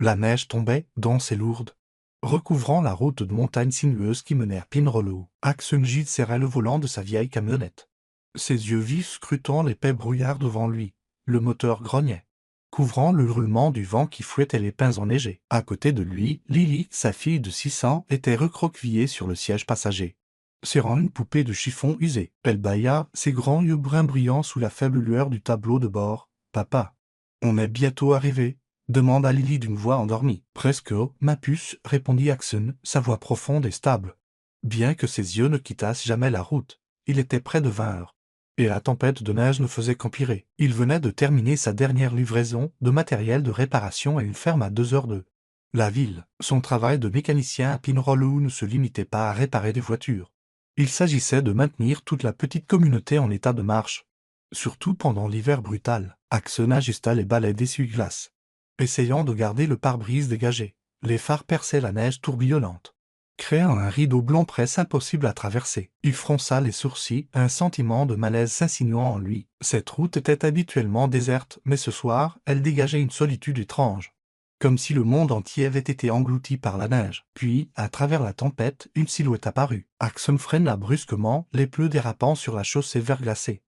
La neige tombait, dense et lourde, recouvrant la route de montagne sinueuse qui menait à Pine Hollow. Axel Gide serrait le volant de sa vieille camionnette. Ses yeux vifs scrutant l'épais brouillard devant lui. Le moteur grognait, couvrant le roulement du vent qui fouettait les pins enneigés. À côté de lui, Lily, sa fille de 6 ans, était recroquevillée sur le siège passager, serrant une poupée de chiffon usée. Elle bâilla, ses grands yeux bruns brillants sous la faible lueur du tableau de bord. « Papa, on est bientôt arrivé ?» demanda Lily d'une voix endormie. « Presque, ma puce, » répondit Axel, sa voix profonde et stable. Bien que ses yeux ne quittassent jamais la route, il était près de 20 heures. Et la tempête de neige ne faisait qu'empirer. Il venait de terminer sa dernière livraison de matériel de réparation à une ferme à 2 heures de la ville. Son travail de mécanicien à Pine Hollow ne se limitait pas à réparer des voitures. Il s'agissait de maintenir toute la petite communauté en état de marche. Surtout pendant l'hiver brutal, Axel ajusta les balais d'essuie-glace, essayant de garder le pare-brise dégagé. Les phares perçaient la neige tourbillonnante, créant un rideau blanc presque impossible à traverser. Il fronça les sourcils, un sentiment de malaise s'insinuant en lui. Cette route était habituellement déserte, mais ce soir, elle dégageait une solitude étrange, comme si le monde entier avait été englouti par la neige. Puis, à travers la tempête, une silhouette apparut. Axel freina brusquement, les pneus dérapant sur la chaussée verglacée,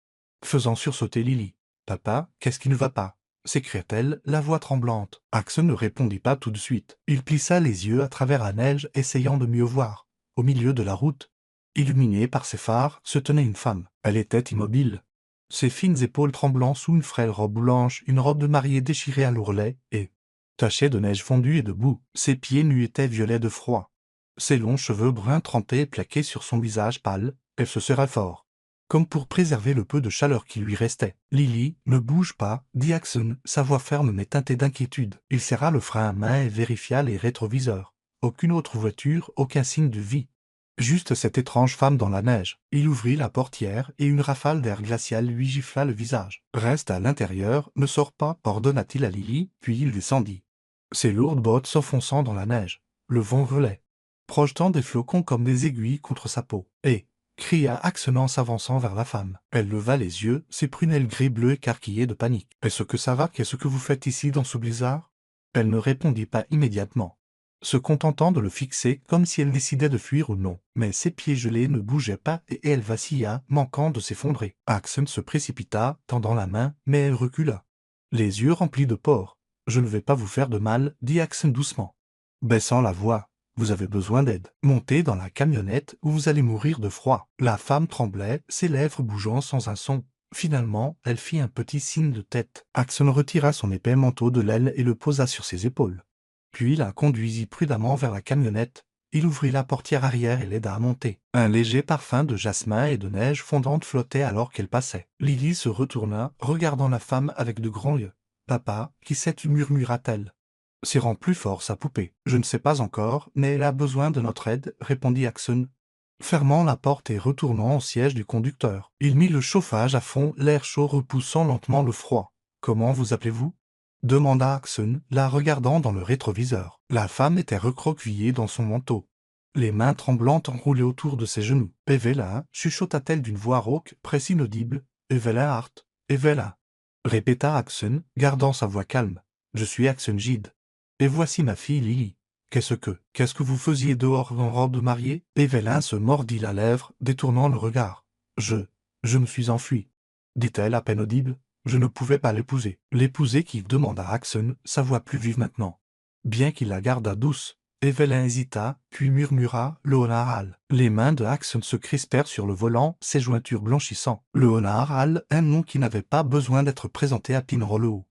faisant sursauter Lily. « Papa, qu'est-ce qui ne va pas ?» s'écria-t-elle, la voix tremblante. Axel ne répondit pas tout de suite. Il plissa les yeux à travers la neige, essayant de mieux voir. Au milieu de la route, illuminée par ses phares, se tenait une femme. Elle était immobile, ses fines épaules tremblant sous une frêle robe blanche, une robe de mariée déchirée à l'ourlet, et tachée de neige fondue et de boue. Ses pieds nus étaient violets de froid. Ses longs cheveux bruns trempés et plaqués sur son visage pâle. Elle se serrait fort, comme pour préserver le peu de chaleur qui lui restait. « Lily, ne bouge pas, » dit Axel, sa voix ferme mais teintée d'inquiétude. Il serra le frein à main et vérifia les rétroviseurs. Aucune autre voiture, aucun signe de vie. Juste cette étrange femme dans la neige. Il ouvrit la portière et une rafale d'air glacial lui gifla le visage. « Reste à l'intérieur, ne sors pas, » ordonna-t-il à Lily, puis il descendit, ses lourdes bottes s'enfonçant dans la neige. Le vent relait, projetant des flocons comme des aiguilles contre sa peau. « Et » cria Axel en s'avançant vers la femme. Elle leva les yeux, ses prunelles gris-bleu écarquillées de panique. « Est-ce que ça va? Qu'est-ce que vous faites ici dans ce blizzard ?» Elle ne répondit pas immédiatement, se contentant de le fixer comme si elle décidait de fuir ou non. Mais ses pieds gelés ne bougeaient pas et elle vacilla, manquant de s'effondrer. Axel se précipita, tendant la main, mais elle recula, les yeux remplis de peur. « Je ne vais pas vous faire de mal, » dit Axel doucement, baissant la voix. « Vous avez besoin d'aide. Montez dans la camionnette ou vous allez mourir de froid. » La femme tremblait, ses lèvres bougeant sans un son. Finalement, elle fit un petit signe de tête. Axel retira son épais manteau de laine et le posa sur ses épaules. Puis la conduisit prudemment vers la camionnette. Il ouvrit la portière arrière et l'aida à monter. Un léger parfum de jasmin et de neige fondante flottait alors qu'elle passait. Lily se retourna, regardant la femme avec de grands yeux. « Papa, qui sais-tu » murmura-t-elle, serrant plus fort sa poupée. « Je ne sais pas encore, mais elle a besoin de notre aide, » répondit Axel, fermant la porte et retournant au siège du conducteur. Il mit le chauffage à fond, l'air chaud repoussant lentement le froid. « Comment vous appelez-vous » demanda Axel, la regardant dans le rétroviseur. La femme était recroquevillée dans son manteau, les mains tremblantes enroulées autour de ses genoux. « Evelyn, » chuchota-t-elle d'une voix rauque, presque inaudible. « Evelyn Hart, Evelyn, » répéta Axel, gardant sa voix calme. « Je suis Axel Gide. Et voici ma fille Lily. » Qu'est-ce que vous faisiez dehors en robe de mariée » Evelyn se mordit la lèvre, détournant le regard. « Je me suis enfuie, » dit-elle à peine audible. « Je ne pouvais pas l'épouser. » « L'épouser qui » demanda Axel, sa voix plus vive maintenant, bien qu'il la gardât douce. Evelyn hésita, puis murmura « Le Honor Hall ». Les mains de Axel se crispèrent sur le volant, ses jointures blanchissant. Le Honor Hall, un nom qui n'avait pas besoin d'être présenté à Pine Hollow.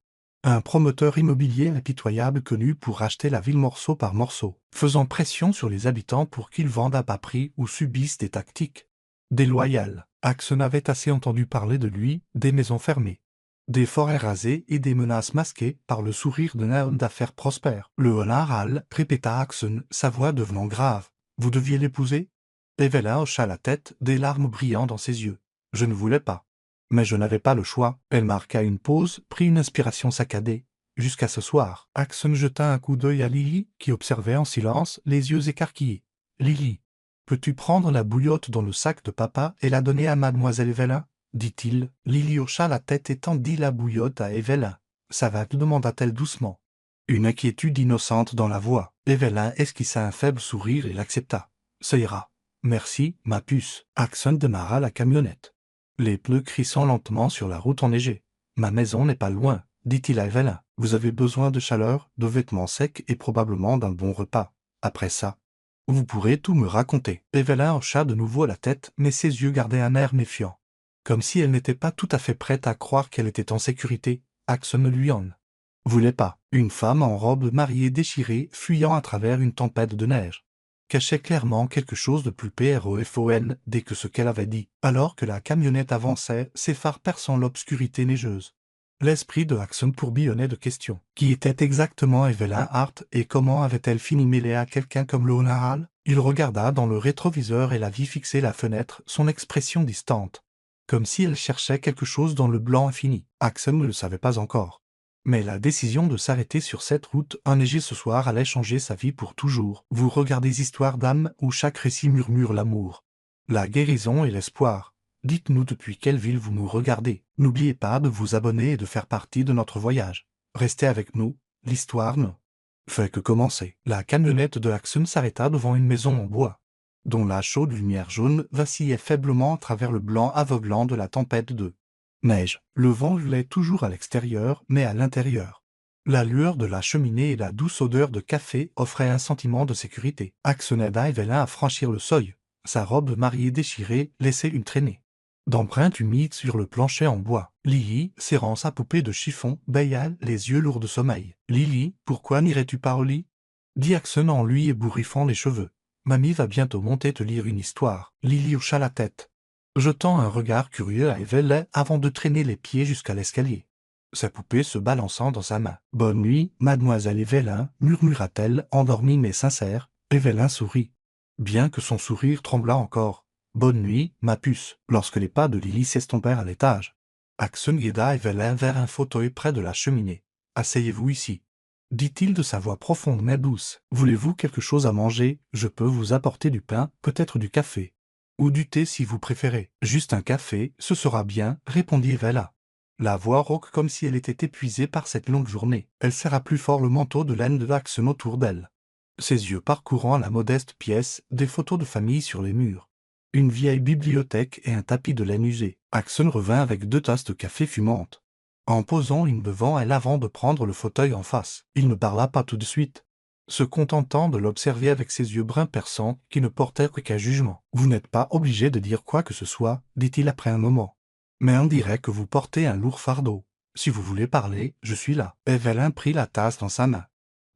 Un promoteur immobilier impitoyable connu pour racheter la ville morceau par morceau, faisant pression sur les habitants pour qu'ils vendent à bas prix ou subissent des tactiques déloyales. Axel avait assez entendu parler de lui, des maisons fermées, des forêts rasées et des menaces masquées par le sourire d'un homme d'affaires prospère. « Le Honor Hall » répéta Axel, sa voix devenant grave. « Vous deviez l'épouser » Evelyn hocha la tête, des larmes brillant dans ses yeux. « Je ne voulais pas. Mais je n'avais pas le choix. » Elle marqua une pause, prit une inspiration saccadée. « Jusqu'à ce soir. » Axel jeta un coup d'œil à Lily, qui observait en silence, les yeux écarquillés. « Lily, peux-tu prendre la bouillotte dans le sac de papa et la donner à mademoiselle Evelyn ?» dit-il. Lily hocha la tête et tendit la bouillotte à Evelyn. « Ça va » demanda-t-elle doucement. Une inquiétude innocente dans la voix. Evelyn esquissa un faible sourire et l'accepta. Ça ira. Merci, ma puce. Axon démarra la camionnette. Les pneus crissant lentement sur la route enneigée. Ma maison n'est pas loin, dit-il à Evelyn. Vous avez besoin de chaleur, de vêtements secs et probablement d'un bon repas. Après ça, vous pourrez tout me raconter. Evelyn hocha de nouveau la tête, mais ses yeux gardaient un air méfiant. Comme si elle n'était pas tout à fait prête à croire qu'elle était en sécurité, Axon lui en voulait pas. Une femme en robe mariée déchirée, fuyant à travers une tempête de neige, cachait clairement quelque chose de plus profond que ce qu'elle avait dit, alors que la camionnette avançait, ses phares perçant l'obscurité neigeuse. L'esprit de Axon tourbillonnait de questions. Qui était exactement Evelyn Hart et comment avait-elle fini mêlée à quelqu'un comme Leonard Hall? Il regarda dans le rétroviseur et la vit fixer la fenêtre, son expression distante, comme si elle cherchait quelque chose dans le blanc infini. Axon ne le savait pas encore. Mais la décision de s'arrêter sur cette route enneigée ce soir allait changer sa vie pour toujours. Vous regardez Histoires d'âme où chaque récit murmure l'amour, la guérison et l'espoir. Dites-nous depuis quelle ville vous nous regardez. N'oubliez pas de vous abonner et de faire partie de notre voyage. Restez avec nous, l'histoire ne fait que commencer. La camionnette de Axon s'arrêta devant une maison en bois, dont la chaude lumière jaune vacillait faiblement à travers le blanc aveuglant de la tempête de neige. Le vent hurlait toujours à l'extérieur, mais à l'intérieur. La lueur de la cheminée et la douce odeur de café offraient un sentiment de sécurité. Axon aida Evelyn à franchir le seuil. Sa robe mariée déchirée laissait une traînée d'empreintes humides sur le plancher en bois. Lily, serrant sa poupée de chiffon, bâilla les yeux lourds de sommeil. « Lily, pourquoi n'irais-tu pas au lit ?» dit Axon en lui ébouriffant les cheveux. « Mamie va bientôt monter te lire une histoire. » Lily hocha la tête, jetant un regard curieux à Evelyn avant de traîner les pieds jusqu'à l'escalier, sa poupée se balançant dans sa main. « Bonne nuit, mademoiselle Evelyn, murmura-t-elle, endormie mais sincère. Evelyn sourit, bien que son sourire tremblât encore. « Bonne nuit, ma puce. » Lorsque les pas de Lily s'estompèrent à l'étage, Axon guida Evelyn vers un fauteuil près de la cheminée. « Asseyez-vous ici, dit-il de sa voix profonde mais douce. « Voulez-vous quelque chose à manger? Je peux vous apporter du pain, peut-être du café. Ou du thé si vous préférez. »« Juste un café, ce sera bien, » répondit Evelyn, la voix rauque comme si elle était épuisée par cette longue journée. Elle serra plus fort le manteau de laine de Axon autour d'elle, ses yeux parcourant la modeste pièce, des photos de famille sur les murs, une vieille bibliothèque et un tapis de laine usé. Axon revint avec 2 tasses de café fumantes, en posant une devant elle avant de prendre le fauteuil en face. Il ne parla pas tout de suite, se contentant de l'observer avec ses yeux bruns perçants qui ne portaient qu'un jugement. « Vous n'êtes pas obligé de dire quoi que ce soit, » dit-il après un moment. « Mais on dirait que vous portez un lourd fardeau. Si vous voulez parler, je suis là. » Evelyn prit la tasse dans sa main,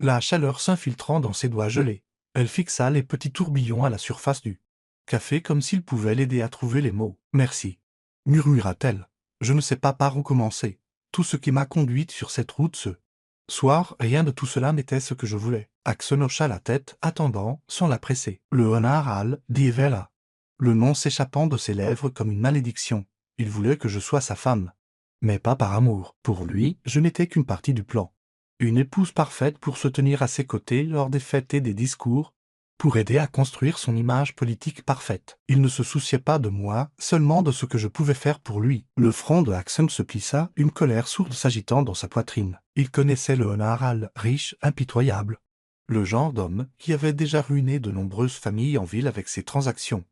la chaleur s'infiltrant dans ses doigts gelés. Elle fixa les petits tourbillons à la surface du café comme s'il pouvait l'aider à trouver les mots. « Merci, » murmura-t-elle. « Je ne sais pas par où commencer. Tout ce qui m'a conduite sur cette route ce soir, rien de tout cela n'était ce que je voulais. » Axon hocha la tête, attendant, sans la presser. « Le renard Hall, » dit Evelyn, le nom s'échappant de ses lèvres comme une malédiction. « Il voulait que je sois sa femme. Mais pas par amour. Pour lui, je n'étais qu'une partie du plan. Une épouse parfaite pour se tenir à ses côtés lors des fêtes et des discours, pour aider à construire son image politique parfaite. Il ne se souciait pas de moi, seulement de ce que je pouvais faire pour lui. » Le front de Axon se plissa, une colère sourde s'agitant dans sa poitrine. Il connaissait le renard Hall, riche, impitoyable, le genre d'homme qui avait déjà ruiné de nombreuses familles en ville avec ses transactions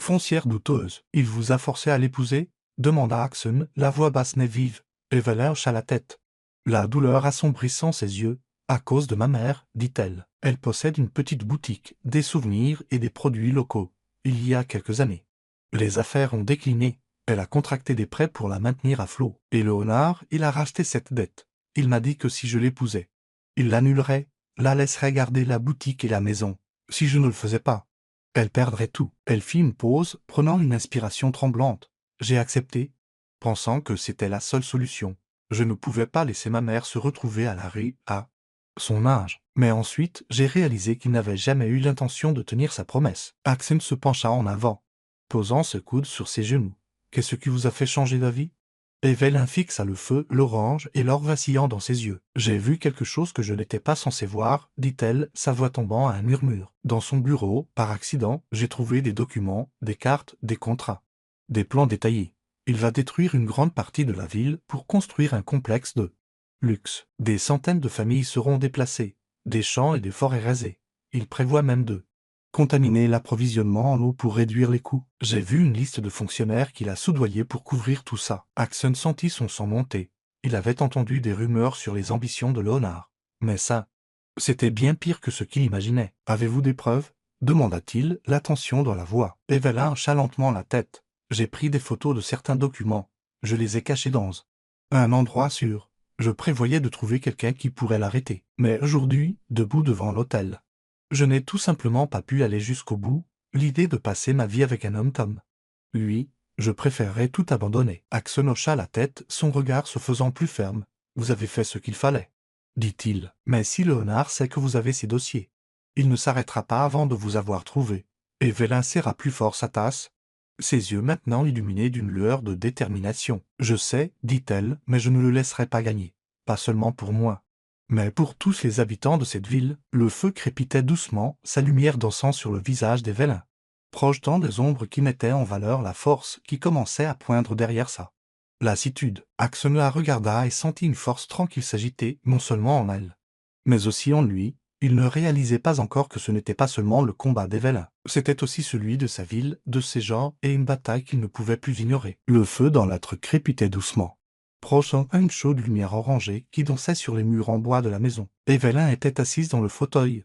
foncières douteuses. « Il vous a forcé à l'épouser ?» demanda Axon, la voix basse mais vive. Evelyn hocha la tête, la douleur assombrissant ses yeux. « À cause de ma mère, dit-elle. Elle possède une petite boutique, des souvenirs et des produits locaux. Il y a quelques années, les affaires ont décliné. Elle a contracté des prêts pour la maintenir à flot. Et Léonard, il a racheté cette dette. Il m'a dit que si je l'épousais, il l'annulerait, la laisserait garder la boutique et la maison. Si je ne le faisais pas, elle perdrait tout. » Elle fit une pause, prenant une inspiration tremblante. J'ai accepté, pensant que c'était la seule solution. Je ne pouvais pas laisser ma mère se retrouver à la rue à son âge. Mais ensuite, j'ai réalisé qu'il n'avait jamais eu l'intention de tenir sa promesse. Axon se pencha en avant, posant ce coude sur ses genoux. « Qu'est-ce qui vous a fait changer d'avis ?» Evelyn fixa le feu, l'orange et l'or vacillant dans ses yeux. « J'ai vu quelque chose que je n'étais pas censé voir, » dit-elle, sa voix tombant à un murmure. « Dans son bureau, par accident, j'ai trouvé des documents, des cartes, des contrats, des plans détaillés. Il va détruire une grande partie de la ville pour construire un complexe de Luxe. Des centaines de familles seront déplacées, des champs et des forêts rasés. Il prévoit même de contaminer l'approvisionnement en eau pour réduire les coûts. J'ai vu une liste de fonctionnaires qu'il a soudoyés pour couvrir tout ça. Axon sentit son sang monter. Il avait entendu des rumeurs sur les ambitions de Léonard. Mais ça, c'était bien pire que ce qu'il imaginait. Avez-vous des preuves? Demanda-t-il, l'attention dans la voix. Evelyn hocha lentement la tête. J'ai pris des photos de certains documents. Je les ai cachés dans un endroit sûr. Je prévoyais de trouver quelqu'un qui pourrait l'arrêter. Mais aujourd'hui, debout devant l'hôtel, je n'ai tout simplement pas pu aller jusqu'au bout. L'idée de passer ma vie avec un homme comme lui, je préférerais tout abandonner. Axon hocha la tête, son regard se faisant plus ferme. Vous avez fait ce qu'il fallait, dit-il. Mais si Léonard sait que vous avez ces dossiers, il ne s'arrêtera pas avant de vous avoir trouvé. Evelyn serra plus fort sa tasse, ses yeux maintenant illuminés d'une lueur de détermination. Je sais, dit-elle, mais je ne le laisserai pas gagner. Pas seulement pour moi, mais pour tous les habitants de cette ville. Le feu crépitait doucement, sa lumière dansant sur le visage d'Evelyn, projetant des ombres qui mettaient en valeur la force qui commençait à poindre derrière sa lassitude. Axon la regarda et sentit une force tranquille s'agiter, non seulement en elle, mais aussi en lui. Il ne réalisait pas encore que ce n'était pas seulement le combat d'Evelyn, c'était aussi celui de sa ville, de ses gens, et une bataille qu'il ne pouvait plus ignorer. Le feu dans l'âtre crépitait doucement, projetant une chaude lumière orangée qui dansait sur les murs en bois de la maison. Evelyn était assise dans le fauteuil,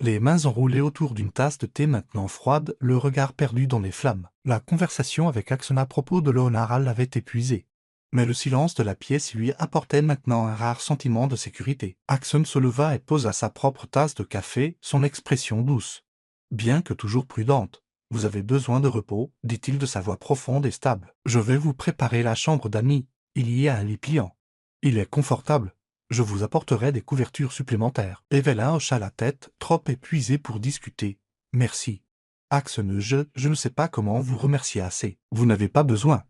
les mains enroulées autour d'une tasse de thé maintenant froide, le regard perdu dans les flammes. La conversation avec Axon à propos de Léonard l'avait épuisé. Mais le silence de la pièce lui apportait maintenant un rare sentiment de sécurité. Axon se leva et posa sa propre tasse de café, son expression douce, bien que toujours prudente. Vous avez besoin de repos, dit-il de sa voix profonde et stable. Je vais vous préparer la chambre d'amis. Il y a un lit pliant. Il est confortable. Je vous apporterai des couvertures supplémentaires. Evelyn hocha la tête, trop épuisée pour discuter. Merci. Axon, je ne sais pas comment vous remercier assez. Vous n'avez pas besoin,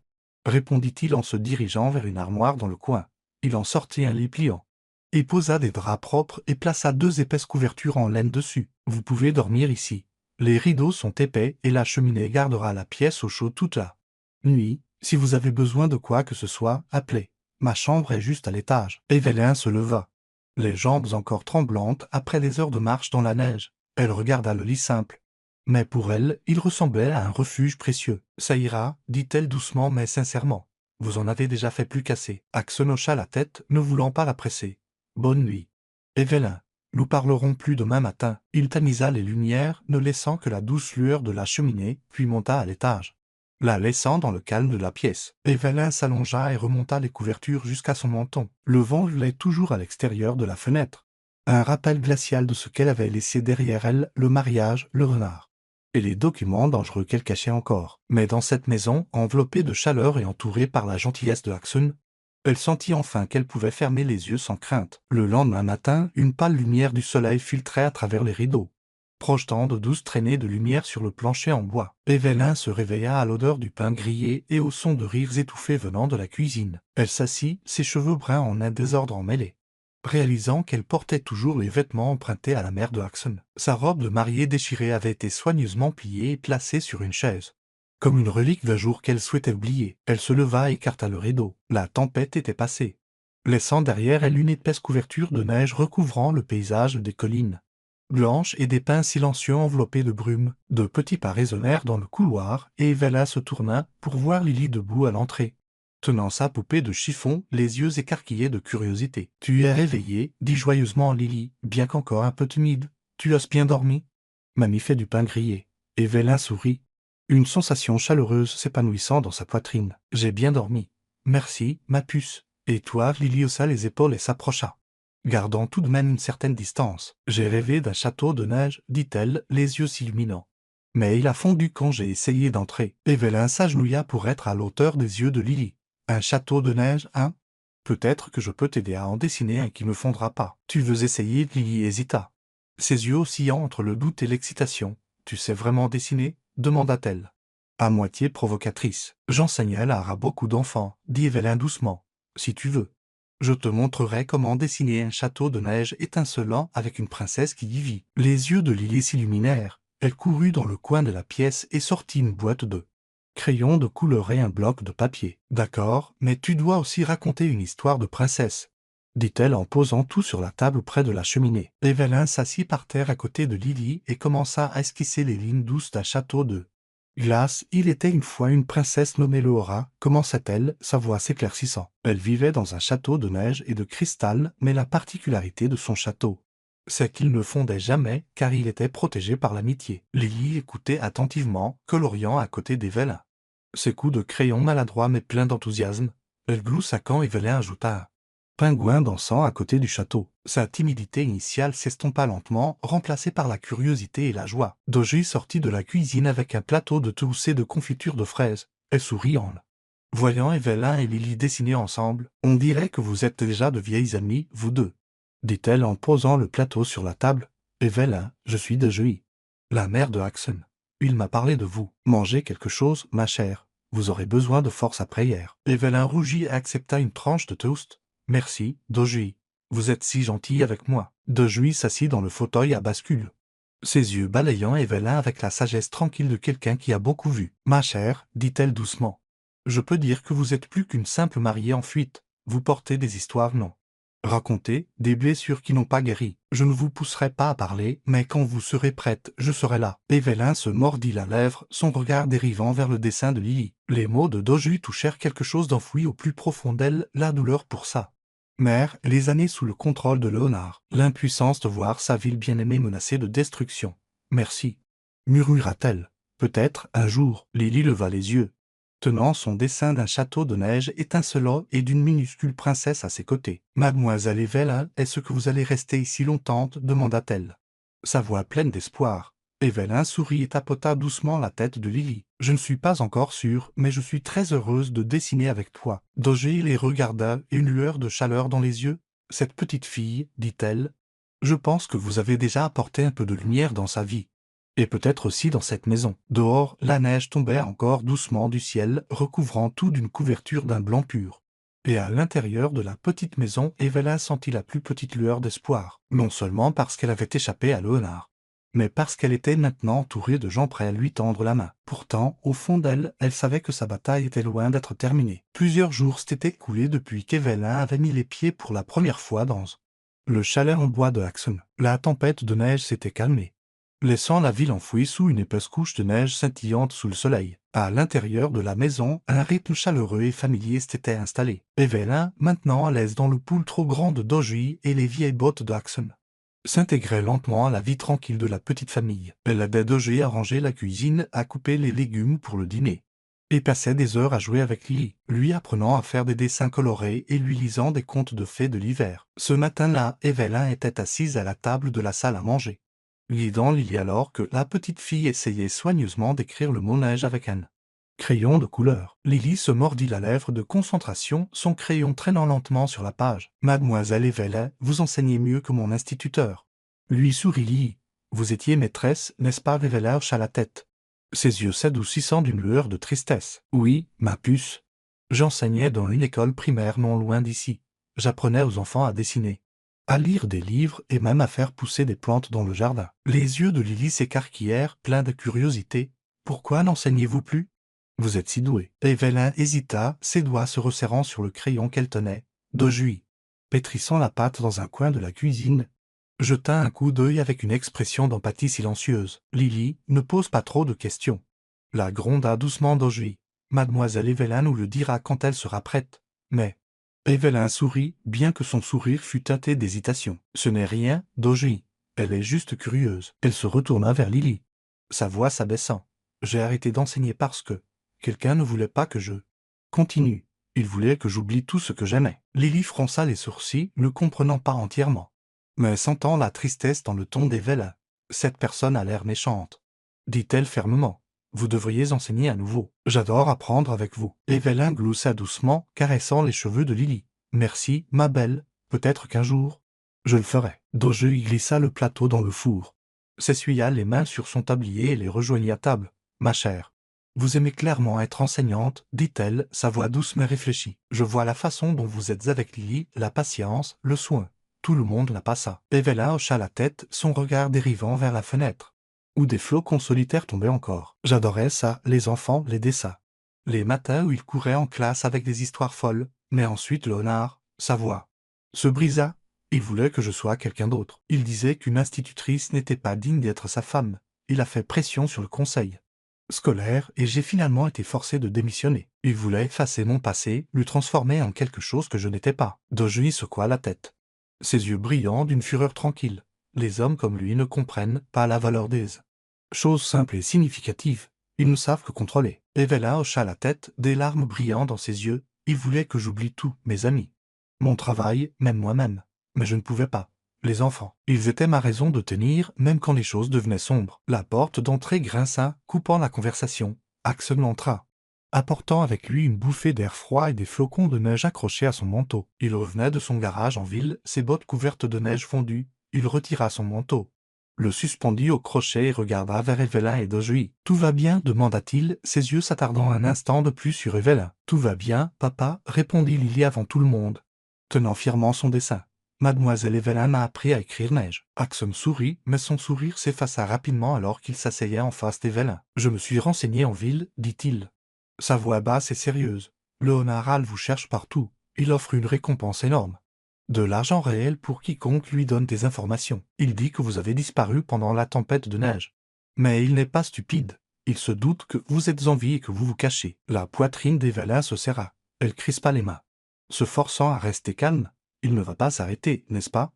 répondit-il en se dirigeant vers une armoire dans le coin. Il en sortit un lit pliant, et posa des draps propres et plaça 2 épaisses couvertures en laine dessus. Vous pouvez dormir ici. Les rideaux sont épais et la cheminée gardera la pièce au chaud toute la nuit. Si vous avez besoin de quoi que ce soit, appelez. Ma chambre est juste à l'étage. Evelyn se leva, les jambes encore tremblantes après des heures de marche dans la neige. Elle regarda le lit simple, mais pour elle, il ressemblait à un refuge précieux. Ça ira, dit-elle doucement mais sincèrement. Vous en avez déjà fait plus qu'assez. Axon hocha la tête, ne voulant pas la presser. Bonne nuit. Evelyn, nous parlerons plus demain matin. Il tamisa les lumières, ne laissant que la douce lueur de la cheminée, puis monta à l'étage, la laissant dans le calme de la pièce. Evelyn s'allongea et remonta les couvertures jusqu'à son menton. Le vent hurlait toujours à l'extérieur de la fenêtre. Un rappel glacial de ce qu'elle avait laissé derrière elle, le mariage, le renard et les documents dangereux qu'elle cachait encore. Mais dans cette maison, enveloppée de chaleur et entourée par la gentillesse de Axon, elle sentit enfin qu'elle pouvait fermer les yeux sans crainte. Le lendemain matin, une pâle lumière du soleil filtrait à travers les rideaux, projetant de douces traînées de lumière sur le plancher en bois. Evelyn se réveilla à l'odeur du pain grillé et au son de rires étouffés venant de la cuisine. Elle s'assit, ses cheveux bruns en un désordre emmêlé, réalisant qu'elle portait toujours les vêtements empruntés à la mère de Axon. Sa robe de mariée déchirée avait été soigneusement pliée et placée sur une chaise, comme une relique d'un jour qu'elle souhaitait oublier. Elle se leva et écarta le rideau. La tempête était passée, laissant derrière elle une épaisse couverture de neige recouvrant le paysage des collines blanches et des pins silencieux enveloppés de brume. De petits pas résonnèrent dans le couloir et Evelyn se tourna pour voir Lily debout à l'entrée, tenant sa poupée de chiffon, les yeux écarquillés de curiosité. « Tu es réveillée, dit joyeusement Lily, bien qu'encore un peu timide. Tu as bien dormi ?» Mamie fait du pain grillé. Evelyn sourit, une sensation chaleureuse s'épanouissant dans sa poitrine. « J'ai bien dormi. Merci, ma puce. Et toi ?» Lily haussa les épaules et s'approcha, gardant tout de même une certaine distance. « J'ai rêvé d'un château de neige, dit-elle, les yeux s'illuminant. Mais il a fondu quand j'ai essayé d'entrer. » Evelyn s'agenouilla pour être à l'auteur des yeux de Lily. « Un château de neige, hein? Peut-être que je peux t'aider à en dessiner un qui me fondra pas. Tu veux essayer ?» Lily hésita, ses yeux oscillant entre le doute et l'excitation. « Tu sais vraiment dessiner ?» demanda-t-elle, à moitié provocatrice. « J'enseigne l'art à beaucoup d'enfants, » dit Evelyn doucement. « Si tu veux, je te montrerai comment dessiner un château de neige étincelant avec une princesse qui y vit. » Les yeux de Lily s'illuminèrent. Elle courut dans le coin de la pièce et sortit une boîte de crayon de couleur et un bloc de papier. « D'accord, mais tu dois aussi raconter une histoire de princesse. dit-elle en posant tout sur la table près de la cheminée. Evelyn s'assit par terre à côté de Lily et commença à esquisser les lignes douces d'un château de glace. Il était une fois une princesse nommée Laura, commença-t-elle, sa voix s'éclaircissant. Elle vivait dans un château de neige et de cristal, mais la particularité de son château, c'est qu'il ne fondait jamais, car il était protégé par l'amitié. Lily écoutait attentivement, coloriant à côté d'Evelyn. Ses coups de crayon maladroits mais pleins d'enthousiasme. Elle gloussa quand Evelyn ajouta « Pingouin dansant à côté du château ». Sa timidité initiale s'estompa lentement, remplacée par la curiosité et la joie. Doji sortit de la cuisine avec un plateau de toussé de confiture de fraises. Elle sourit en voyant Evelyn et Lily dessiner ensemble. « On dirait que vous êtes déjà de vieilles amies, vous deux », dit-elle en posant le plateau sur la table. « Evelyn, je suis Doji, la mère de Axon. Il m'a parlé de vous. Mangez quelque chose, ma chère. Vous aurez besoin de force après hier. » Evelyn rougit et accepta une tranche de toast. « Merci, Doji. Vous êtes si gentil avec moi. » Doji s'assit dans le fauteuil à bascule, ses yeux balayant Evelyn avec la sagesse tranquille de quelqu'un qui a beaucoup vu. « Ma chère, dit-elle doucement, je peux dire que vous êtes plus qu'une simple mariée en fuite. Vous portez des histoires non racontez, des blessures qui n'ont pas guéri. Je ne vous pousserai pas à parler, mais quand vous serez prête, je serai là. » Evelyn se mordit la lèvre, son regard dérivant vers le dessin de Lily. Les mots de Doji touchèrent quelque chose d'enfoui au plus profond d'elle, la douleur pour ça mère, les années sous le contrôle de Léonard, l'impuissance de voir sa ville bien-aimée menacée de destruction. « Merci, murmura-t-elle. Peut-être, un jour. » Lily leva les yeux, tenant son dessin d'un château de neige étincelant et d'une minuscule princesse à ses côtés. « Mademoiselle Evelyn, est-ce que vous allez rester ici longtemps ?» demanda-t-elle, sa voix pleine d'espoir. Evelyn sourit et tapota doucement la tête de Lily. « Je ne suis pas encore sûre, mais je suis très heureuse de dessiner avec toi. » Doji les regarda, une lueur de chaleur dans les yeux. « Cette petite fille, dit-elle, je pense que vous avez déjà apporté un peu de lumière dans sa vie. Et peut-être aussi dans cette maison. » Dehors, la neige tombait encore doucement du ciel, recouvrant tout d'une couverture d'un blanc pur. Et à l'intérieur de la petite maison, Evelyn sentit la plus petite lueur d'espoir, non seulement parce qu'elle avait échappé à Léonard, mais parce qu'elle était maintenant entourée de gens prêts à lui tendre la main. Pourtant, au fond d'elle, elle savait que sa bataille était loin d'être terminée. Plusieurs jours s'étaient écoulés depuis qu'Evelyn avait mis les pieds pour la première fois dans le chalet en bois de Axon. La tempête de neige s'était calmée, laissant la ville enfouie sous une épaisse couche de neige scintillante sous le soleil. À l'intérieur de la maison, un rythme chaleureux et familier s'était installé. Evelyn, maintenant à l'aise dans le pool trop grand de Doji et les vieilles bottes de Axon, s'intégrait lentement à la vie tranquille de la petite famille. Elle aidait Doji à ranger la cuisine, à couper les légumes pour le dîner, et passait des heures à jouer avec Lily, lui apprenant à faire des dessins colorés et lui lisant des contes de fées de l'hiver. Ce matin-là, Evelyn était assise à la table de la salle à manger, guidant Lily alors que la petite fille essayait soigneusement d'écrire le mot neige avec un crayon de couleur. Lily se mordit la lèvre de concentration, son crayon traînant lentement sur la page. « Mademoiselle Evelyn, vous enseignez mieux que mon instituteur. » Lui sourit Lily. « Vous étiez maîtresse, n'est-ce pas ?» Evelyn hocha la tête, ses yeux s'adoucissant d'une lueur de tristesse. « Oui, ma puce. J'enseignais dans une école primaire non loin d'ici. J'apprenais aux enfants à dessiner, à lire des livres et même à faire pousser des plantes dans le jardin. » Les yeux de Lily s'écarquillèrent, pleins de curiosité. « Pourquoi n'enseignez-vous plus? Vous êtes si doué. » Evelyn hésita, ses doigts se resserrant sur le crayon qu'elle tenait. Doji, pétrissant la pâte dans un coin de la cuisine, jeta un coup d'œil avec une expression d'empathie silencieuse. « Lily, ne pose pas trop de questions. » La gronda doucement Doji. « Mademoiselle Evelyn nous le dira quand elle sera prête. » Mais Evelyn sourit, bien que son sourire fût teinté d'hésitation. « Ce n'est rien, Doji. Elle est juste curieuse. » Elle se retourna vers Lily, sa voix s'abaissant. « J'ai arrêté d'enseigner parce que quelqu'un ne voulait pas que je continue. Il voulait que j'oublie tout ce que j'aimais. » Lily fronça les sourcils, ne comprenant pas entièrement, mais sentant la tristesse dans le ton d'Evelyn. « Cette personne a l'air méchante, » dit-elle fermement. « Vous devriez enseigner à nouveau. J'adore apprendre avec vous. » Evelyn gloussa doucement, caressant les cheveux de Lily. « Merci, ma belle. Peut-être qu'un jour, je le ferai. » Doji glissa le plateau dans le four, s'essuya les mains sur son tablier et les rejoignit à table. « Ma chère, vous aimez clairement être enseignante, dit-elle, sa voix douce mais réfléchie. Je vois la façon dont vous êtes avec Lily, la patience, le soin. Tout le monde n'a pas ça. » Evelyn hocha la tête, son regard dérivant vers la fenêtre, où des flocons solitaires tombaient encore. « J'adorais ça, les enfants, les dessins. Les matins où ils couraient en classe avec des histoires folles, mais ensuite Léonard, sa voix se brisa. Il voulait que je sois quelqu'un d'autre. Il disait qu'une institutrice n'était pas digne d'être sa femme. Il a fait pression sur le conseil scolaire et j'ai finalement été forcé de démissionner. Il voulait effacer mon passé, le transformer en quelque chose que je n'étais pas. Dojui secoua la tête. Ses yeux brillants d'une fureur tranquille. Les hommes comme lui ne comprennent pas la valeur des choses simples et significatives. Ils ne savent que contrôler. Evelyn hocha la tête, des larmes brillant dans ses yeux. Il voulait que j'oublie tout, mes amis, mon travail, même moi-même. Mais je ne pouvais pas. Les enfants, ils étaient ma raison de tenir, même quand les choses devenaient sombres. La porte d'entrée grinça, coupant la conversation. Axel entra, apportant avec lui une bouffée d'air froid et des flocons de neige accrochés à son manteau. Il revenait de son garage en ville, ses bottes couvertes de neige fondue. Il retira son manteau, le suspendit au crochet et regarda vers Evelyn et Dojui. « Tout va bien ?» demanda-t-il, ses yeux s'attardant un instant de plus sur Evelyn. « Tout va bien, papa ?» répondit Lily avant tout le monde, tenant fièrement son dessin. Mademoiselle Evelyn m'a appris à écrire neige. Axel sourit, mais son sourire s'effaça rapidement alors qu'il s'asseyait en face d'Evelyn. Je me suis renseigné en ville, dit-il. Sa voix basse et sérieuse. Le Honaral vous cherche partout. Il offre une récompense énorme. De l'argent réel pour quiconque lui donne des informations. Il dit que vous avez disparu pendant la tempête de neige. Mais il n'est pas stupide. Il se doute que vous êtes en vie et que vous vous cachez. La poitrine d'Evelyn se serra. Elle crispa les mains, se forçant à rester calme. Il ne va pas s'arrêter, n'est-ce pas?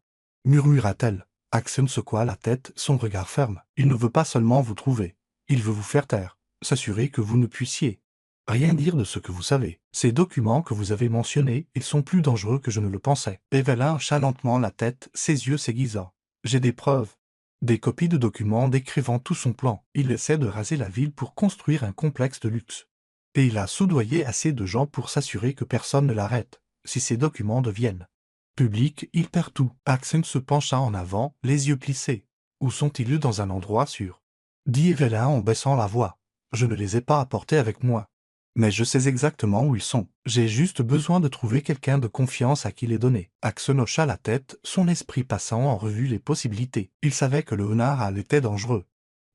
Murmura-t-elle. Axel secoua la tête, son regard ferme. Il ne veut pas seulement vous trouver. Il veut vous faire taire, s'assurer que vous ne puissiez rien dire de ce que vous savez. Ces documents que vous avez mentionnés, ils sont plus dangereux que je ne le pensais. Evelyn hocha lentement la tête, ses yeux s'aiguisant. J'ai des preuves. Des copies de documents décrivant tout son plan. Il essaie de raser la ville pour construire un complexe de luxe. Et il a soudoyé assez de gens pour s'assurer que personne ne l'arrête. Si ces documents deviennent publics, il perd tout. Axel se pencha en avant, les yeux plissés. Où sont-ils dans un endroit sûr? Dit Evelyn en baissant la voix. Je ne les ai pas apportés avec moi. Mais je sais exactement où ils sont. J'ai juste besoin de trouver quelqu'un de confiance à qui les donner. Axel hocha la tête, son esprit passant en revue les possibilités. Il savait que le Honaral était dangereux.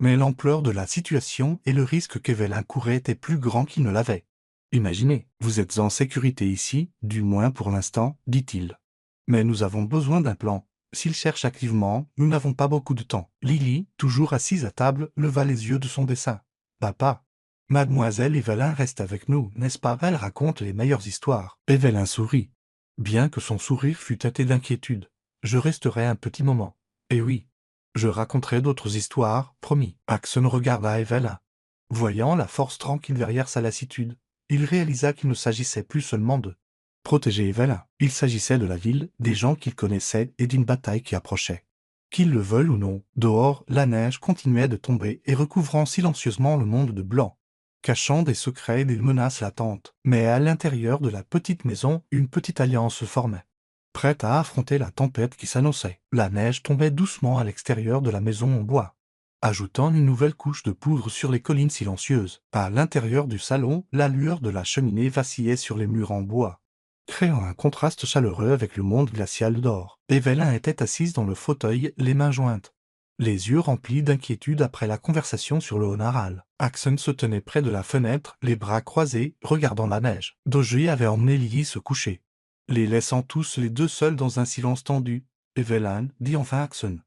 Mais l'ampleur de la situation et le risque qu'Evelyn courait étaient plus grands qu'il ne l'avait. Imaginez, vous êtes en sécurité ici, du moins pour l'instant, dit-il. Mais nous avons besoin d'un plan. S'il cherche activement, nous n'avons pas beaucoup de temps. Lily, toujours assise à table, leva les yeux de son dessin. Papa. Mademoiselle Evelyn reste avec nous, n'est-ce pas? Elle raconte les meilleures histoires. Evelyn sourit. Bien que son sourire fût teinté d'inquiétude. Je resterai un petit moment. Et oui. Je raconterai d'autres histoires, promis. Axel regarda Evelyn. Voyant la force tranquille derrière sa lassitude, il réalisa qu'il ne s'agissait plus seulement de protéger Evelyn. Il s'agissait de la ville, des gens qu'il connaissait et d'une bataille qui approchait. Qu'ils le veulent ou non, dehors, la neige continuait de tomber et recouvrant silencieusement le monde de blanc, cachant des secrets et des menaces latentes. Mais à l'intérieur de la petite maison, une petite alliance se formait, prête à affronter la tempête qui s'annonçait. La neige tombait doucement à l'extérieur de la maison en bois, ajoutant une nouvelle couche de poudre sur les collines silencieuses. À l'intérieur du salon, la lueur de la cheminée vacillait sur les murs en bois, créant un contraste chaleureux avec le monde glacial d'or. Evelyn était assise dans le fauteuil, les mains jointes, les yeux remplis d'inquiétude après la conversation sur le Honaral. Axel se tenait près de la fenêtre, les bras croisés, regardant la neige. Dojui avait emmené Lily se coucher, les laissant tous les deux seuls dans un silence tendu. Evelyn, dit enfin Axel,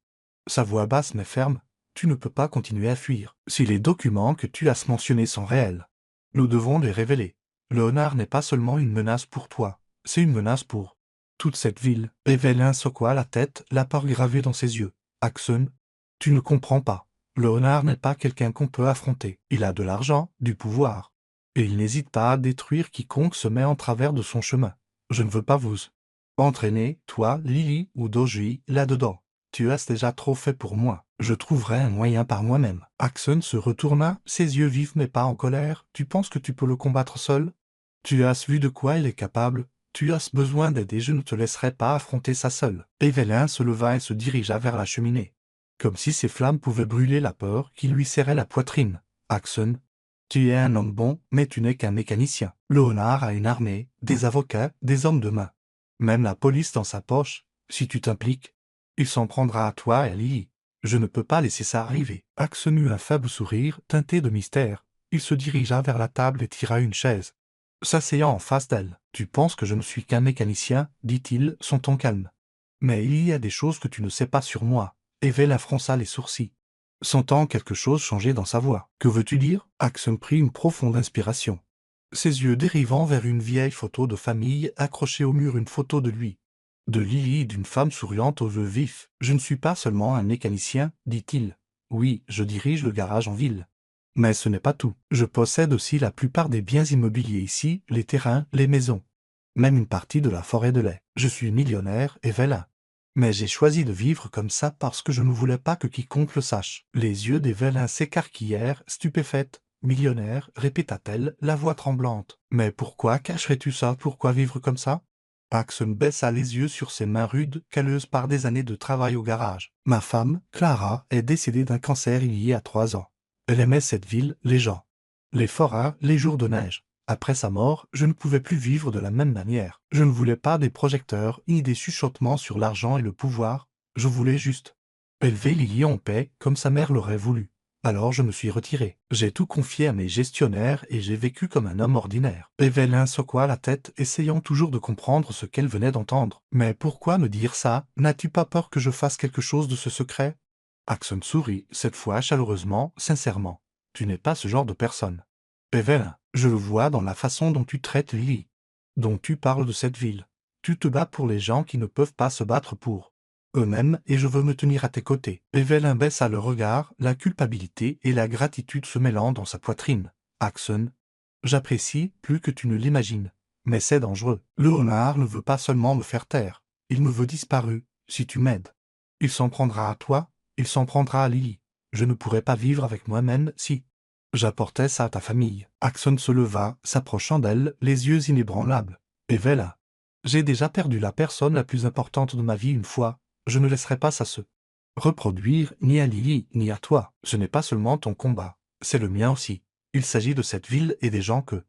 sa voix basse mais ferme, tu ne peux pas continuer à fuir. Si les documents que tu as mentionnés sont réels, nous devons les révéler. Le Honar n'est pas seulement une menace pour toi. C'est une menace pour toute cette ville. Evelyn secoua la tête, la peur gravée dans ses yeux. Axel, tu ne comprends pas. Le Honar n'est pas quelqu'un qu'on peut affronter. Il a de l'argent, du pouvoir. Et il n'hésite pas à détruire quiconque se met en travers de son chemin. Je ne veux pas vous entraîner, toi, Lily ou Dojui, là-dedans. Tu as déjà trop fait pour moi. Je trouverai un moyen par moi-même. Axel se retourna, ses yeux vifs mais pas en colère. Tu penses que tu peux le combattre seul? Tu as vu de quoi il est capable? Tu as besoin d'aide et je ne te laisserai pas affronter ça seul. Evelyn se leva et se dirigea vers la cheminée, comme si ces flammes pouvaient brûler la peur qui lui serrait la poitrine. Axel, tu es un homme bon, mais tu n'es qu'un mécanicien. Le Honar a une armée, des avocats, des hommes de main. Même la police dans sa poche. Si tu t'impliques, il s'en prendra à toi et à Lily. Je ne peux pas laisser ça arriver. Axel eut un faible sourire, teinté de mystère. Il se dirigea vers la table et tira une chaise. S'asseyant en face d'elle. Tu penses que je ne suis qu'un mécanicien, dit-il, son ton calme. Mais il y a des choses que tu ne sais pas sur moi. Evelyn fronça les sourcils, sentant quelque chose changer dans sa voix. Que veux-tu dire? Axon prit une profonde inspiration. Ses yeux dérivant vers une vieille photo de famille accrochée au mur, une photo de lui. De Lily, d'une femme souriante aux yeux vifs. Je ne suis pas seulement un mécanicien, dit-il. Oui, je dirige le garage en ville. Mais ce n'est pas tout. Je possède aussi la plupart des biens immobiliers ici, les terrains, les maisons. Même une partie de la forêt de lait. Je suis millionnaire, Evelyn. Mais j'ai choisi de vivre comme ça parce que je ne voulais pas que quiconque le sache. Les yeux d'Evelyn s'écarquillèrent, stupéfaite. Millionnaire, répéta-t-elle, la voix tremblante. Mais pourquoi cacherais-tu ça? Pourquoi vivre comme ça? Axon baissa les yeux sur ses mains rudes, calleuses par des années de travail au garage. Ma femme, Clara, est décédée d'un cancer il y a 3 ans. Elle aimait cette ville, les gens, les forains, les jours de neige. Après sa mort, je ne pouvais plus vivre de la même manière. Je ne voulais pas des projecteurs, ni des chuchotements sur l'argent et le pouvoir. Je voulais juste élever Lily en paix, comme sa mère l'aurait voulu. Alors je me suis retiré. J'ai tout confié à mes gestionnaires et j'ai vécu comme un homme ordinaire. Evelyn secoua la tête, essayant toujours de comprendre ce qu'elle venait d'entendre. Mais pourquoi me dire ça? N'as-tu pas peur que je fasse quelque chose de ce secret? Axon sourit, cette fois chaleureusement, sincèrement. Tu n'es pas ce genre de personne. Evelyn, je le vois dans la façon dont tu traites Lily, dont tu parles de cette ville. Tu te bats pour les gens qui ne peuvent pas se battre pour eux-mêmes et je veux me tenir à tes côtés. Evelyn baissa le regard, la culpabilité et la gratitude se mêlant dans sa poitrine. Axon, j'apprécie plus que tu ne l'imagines. Mais c'est dangereux. Le renard ne veut pas seulement me faire taire. Il me veut disparu, si tu m'aides. Il s'en prendra à toi, il s'en prendra à Lily. Je ne pourrais pas vivre avec moi-même si j'apportais ça à ta famille. Axon se leva, s'approchant d'elle, les yeux inébranlables. Evelyn, j'ai déjà perdu la personne la plus importante de ma vie une fois. Je ne laisserai pas ça se reproduire, ni à Lily, ni à toi. Ce n'est pas seulement ton combat, c'est le mien aussi. Il s'agit de cette ville et des gens que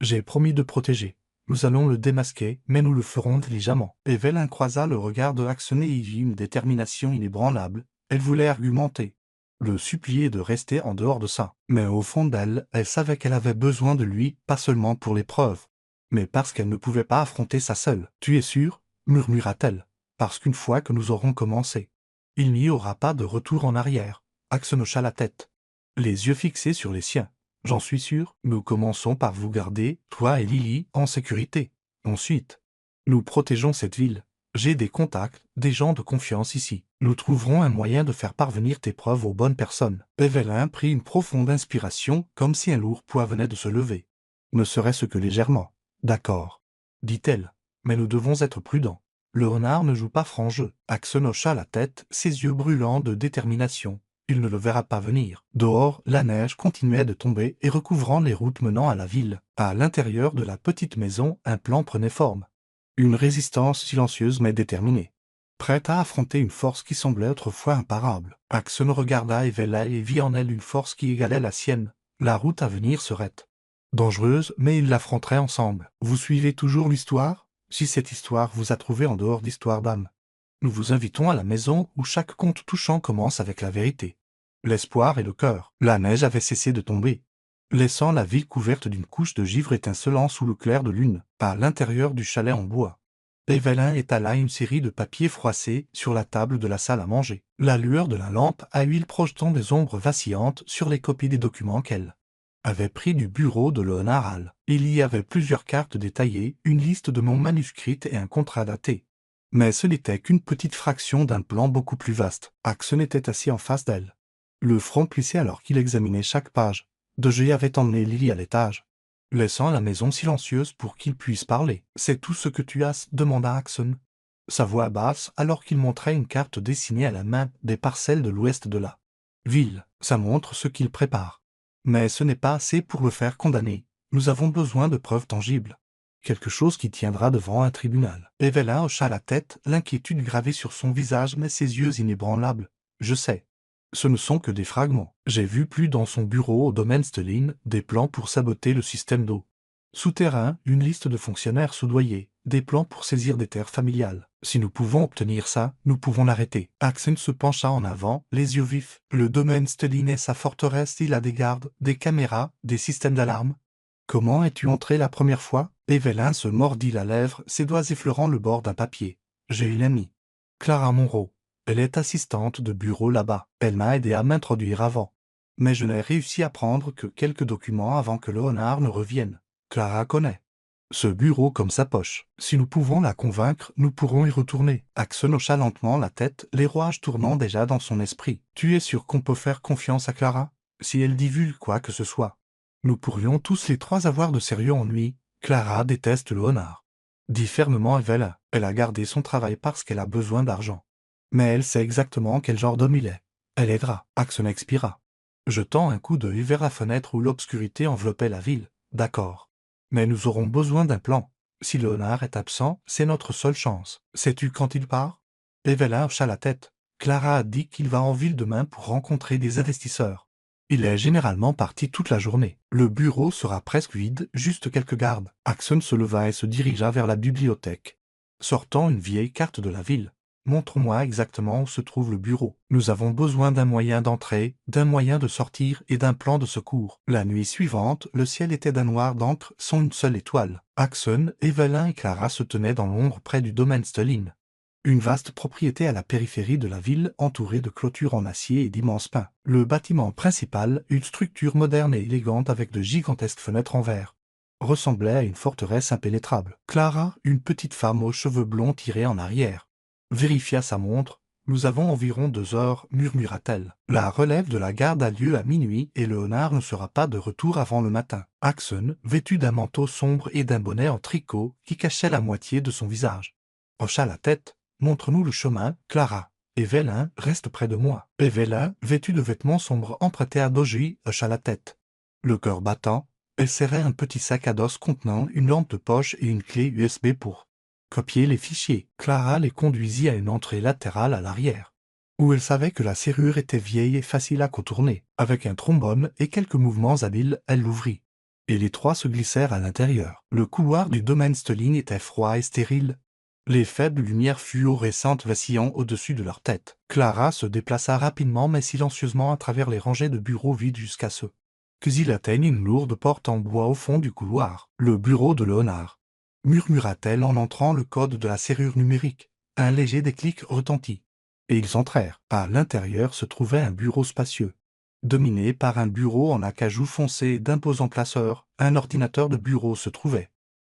j'ai promis de protéger. Nous allons le démasquer, mais nous le ferons intelligemment. Evelyn croisa le regard de Axon et y vit une détermination inébranlable. Elle voulait argumenter, le supplier de rester en dehors de ça. Mais au fond d'elle, elle savait qu'elle avait besoin de lui, pas seulement pour l'épreuve, mais parce qu'elle ne pouvait pas affronter ça seule. Tu es sûr? Murmura-t-elle. Parce qu'une fois que nous aurons commencé, il n'y aura pas de retour en arrière. Axon hocha la tête, les yeux fixés sur les siens. J'en suis sûr, nous commençons par vous garder, toi et Lily, en sécurité. Ensuite, nous protégeons cette ville. J'ai des contacts, des gens de confiance ici. Nous trouverons un moyen de faire parvenir tes preuves aux bonnes personnes. Evelyn prit une profonde inspiration, comme si un lourd poids venait de se lever. Ne serait-ce que légèrement. D'accord, dit-elle. Mais nous devons être prudents. Le renard ne joue pas franc jeu. Axon hocha la tête, ses yeux brûlants de détermination. Il ne le verra pas venir. Dehors, la neige continuait de tomber et recouvrant les routes menant à la ville. À l'intérieur de la petite maison, un plan prenait forme. Une résistance silencieuse mais déterminée, prête à affronter une force qui semblait autrefois imparable. Axon regarda Evelyn et vit en elle une force qui égalait la sienne. La route à venir serait dangereuse, mais ils l'affronteraient ensemble. Vous suivez toujours l'histoire? Si cette histoire vous a trouvé en dehors d'histoire d'âme, nous vous invitons à la maison où chaque conte touchant commence avec la vérité, l'espoir et le cœur. La neige avait cessé de tomber, laissant la ville couverte d'une couche de givre étincelant sous le clair de lune. À l'intérieur du chalet en bois, Evelyn étala une série de papiers froissés sur la table de la salle à manger. La lueur de la lampe à huile projetant des ombres vacillantes sur les copies des documents qu'elle avait pris du bureau de Leonard Hall. Il y avait plusieurs cartes détaillées, une liste de noms manuscrites et un contrat daté. Mais ce n'était qu'une petite fraction d'un plan beaucoup plus vaste. Axon était assis en face d'elle, le front plissé alors qu'il examinait chaque page. Degey avait emmené Lily à l'étage, laissant la maison silencieuse pour qu'il puisse parler. « C'est tout ce que tu as ?» demanda Axon, sa voix basse alors qu'il montrait une carte dessinée à la main des parcelles de l'ouest de la ville. Ça montre ce qu'il prépare. Mais ce n'est pas assez pour le faire condamner. Nous avons besoin de preuves tangibles. Quelque chose qui tiendra devant un tribunal. Evelyn hocha la tête, l'inquiétude gravée sur son visage mais ses yeux inébranlables. Je sais. Ce ne sont que des fragments. J'ai vu plus dans son bureau au domaine Stelline des plans pour saboter le système d'eau souterrain, une liste de fonctionnaires soudoyés, des plans pour saisir des terres familiales. Si nous pouvons obtenir ça, nous pouvons l'arrêter. Axon se pencha en avant, les yeux vifs. Le domaine Stelline est sa forteresse, il a des gardes, des caméras, des systèmes d'alarme. Comment es-tu entré la première fois? Evelyn se mordit la lèvre, ses doigts effleurant le bord d'un papier. J'ai une amie. Clara Monroe. Elle est assistante de bureau là-bas. Elle m'a aidé à m'introduire avant. Mais je n'ai réussi à prendre que quelques documents avant que Léonard ne revienne. Clara connaît ce bureau comme sa poche. Si nous pouvons la convaincre, nous pourrons y retourner. Axon hocha lentement la tête, les rouages tournant déjà dans son esprit. Tu es sûr qu'on peut faire confiance à Clara? Si elle divulgue quoi que ce soit, nous pourrions tous les trois avoir de sérieux ennuis. Clara déteste Léonard. Dit fermement Evel, elle a gardé son travail parce qu'elle a besoin d'argent. Mais elle sait exactement quel genre d'homme il est. Elle aidera. Axon expira, jetant un coup d'œil vers la fenêtre où l'obscurité enveloppait la ville. D'accord. Mais nous aurons besoin d'un plan. Si Léonard est absent, c'est notre seule chance. Sais-tu quand il part? Evelyn hocha la tête. Clara a dit qu'il va en ville demain pour rencontrer des investisseurs. Il est généralement parti toute la journée. Le bureau sera presque vide, juste quelques gardes. Axon se leva et se dirigea vers la bibliothèque. Sortant une vieille carte de la ville. Montre-moi exactement où se trouve le bureau. Nous avons besoin d'un moyen d'entrée, d'un moyen de sortir et d'un plan de secours. La nuit suivante, le ciel était d'un noir d'encre sans une seule étoile. Axon, Evelyn et Clara se tenaient dans l'ombre près du domaine Stelling. Une vaste propriété à la périphérie de la ville entourée de clôtures en acier et d'immenses pins. Le bâtiment principal, une structure moderne et élégante avec de gigantesques fenêtres en verre, ressemblait à une forteresse impénétrable. Clara, une petite femme aux cheveux blonds tirés en arrière, vérifia sa montre. Nous avons environ 2 heures, murmura-t-elle. La relève de la garde a lieu à minuit et Léonard ne sera pas de retour avant le matin. Axon, vêtu d'un manteau sombre et d'un bonnet en tricot qui cachait la moitié de son visage, hocha la tête. Montre-nous le chemin, Clara. Evelyn, reste près de moi. Evelyn, vêtue de vêtements sombres empruntés à Doji, hocha la tête. Le cœur battant, elle serrait un petit sac à dos contenant une lampe de poche et une clé USB pour copier les fichiers. Clara les conduisit à une entrée latérale à l'arrière, où elle savait que la serrure était vieille et facile à contourner. Avec un trombone et quelques mouvements habiles, elle l'ouvrit. Et les trois se glissèrent à l'intérieur. Le couloir du domaine Stelling était froid et stérile, les faibles lumières fluorescentes vacillant au-dessus de leur tête. Clara se déplaça rapidement mais silencieusement à travers les rangées de bureaux vides jusqu'à ce qu'ils atteignent une lourde porte en bois au fond du couloir. Le bureau de Léonard, murmura-t-elle en entrant le code de la serrure numérique. Un léger déclic retentit, et ils entrèrent. À l'intérieur se trouvait un bureau spacieux, dominé par un bureau en acajou foncé et d'imposants classeurs. Un ordinateur de bureau se trouvait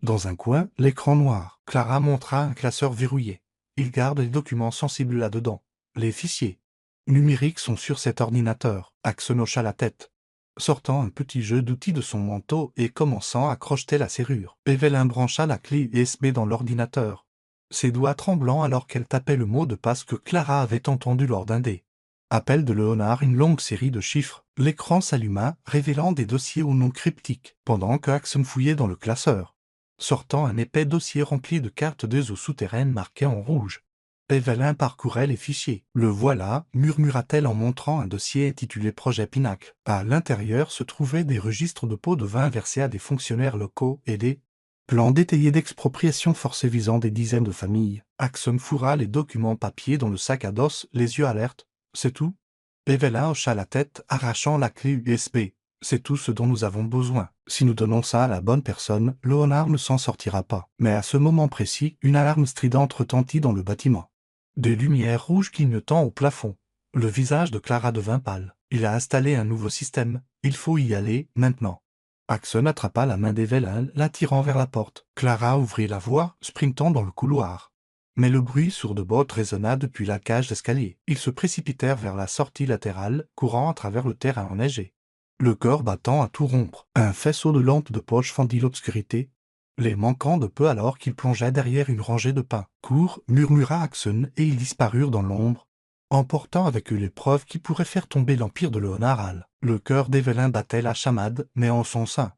dans un coin, l'écran noir. Clara montra un classeur verrouillé. Il garde les documents sensibles là-dedans. Les fichiers numériques sont sur cet ordinateur. Axon hocha la tête, sortant un petit jeu d'outils de son manteau et commençant à crocheter la serrure. Evelyn brancha la clé USB dans l'ordinateur, ses doigts tremblants alors qu'elle tapait le mot de passe que Clara avait entendu lors d'un des appels de Léonard. Une longue série de chiffres. L'écran s'alluma, révélant des dossiers aux noms cryptiques, pendant que Axon fouillait dans le classeur, sortant un épais dossier rempli de cartes des eaux souterraines marquées en rouge. Evelyn parcourait les fichiers. Le voilà, murmura-t-elle en montrant un dossier intitulé Projet Pinacle. À l'intérieur se trouvaient des registres de pots de vin versés à des fonctionnaires locaux et des plans détaillés d'expropriation forcée visant des dizaines de familles. Axon fourra les documents papier dans le sac à dos, les yeux alertes. C'est tout? Evelyn hocha la tête, arrachant la clé USB. C'est tout ce dont nous avons besoin. Si nous donnons ça à la bonne personne, Léonard ne s'en sortira pas. Mais à ce moment précis, une alarme stridente retentit dans le bâtiment. Des lumières rouges clignotant au plafond. Le visage de Clara devint pâle. Il a installé un nouveau système. Il faut y aller, maintenant. Axon attrapa la main d'Evelyn, l'attirant vers la porte. Clara ouvrit la voie, sprintant dans le couloir. Mais le bruit sourd de bottes résonna depuis la cage d'escalier. Ils se précipitèrent vers la sortie latérale, courant à travers le terrain enneigé, le cœur battant à tout rompre. Un faisceau de lampes de poche fendit l'obscurité, les manquant de peu alors qu'ils plongeaient derrière une rangée de pins. Cours, murmura Axon, et ils disparurent dans l'ombre, emportant avec eux les preuves qui pourraient faire tomber l'empire de Léonard. Le cœur d'Evelyn battait la chamade, mais en son sein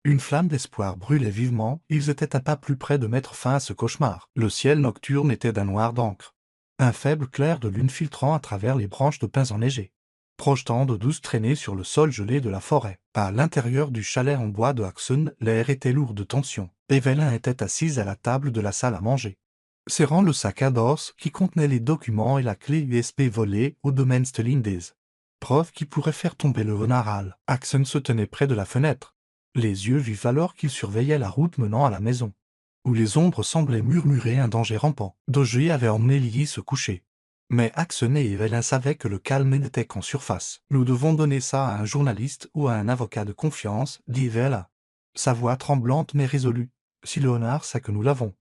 une flamme d'espoir brûlait vivement. Ils étaient un pas plus près de mettre fin à ce cauchemar. Le ciel nocturne était d'un noir d'encre, un faible clair de lune filtrant à travers les branches de pins enneigés, projetant de douces traînées sur le sol gelé de la forêt. À l'intérieur du chalet en bois de Axon, l'air était lourd de tension. Evelyn était assise à la table de la salle à manger, serrant le sac à dos qui contenait les documents et la clé USB volée au domaine Stelling des preuves qui pourraient faire tomber le renard. Axon se tenait près de la fenêtre, les yeux vifs alors qu'il surveillait la route menant à la maison, où les ombres semblaient murmurer un danger rampant. Doji avait emmené Lily se coucher. Mais Axon et Evelyn savaient que le calme n'était qu'en surface. « Nous devons donner ça à un journaliste ou à un avocat de confiance, dit Evelyn. Sa voix tremblante mais résolue. Si Léonard sait que nous l'avons,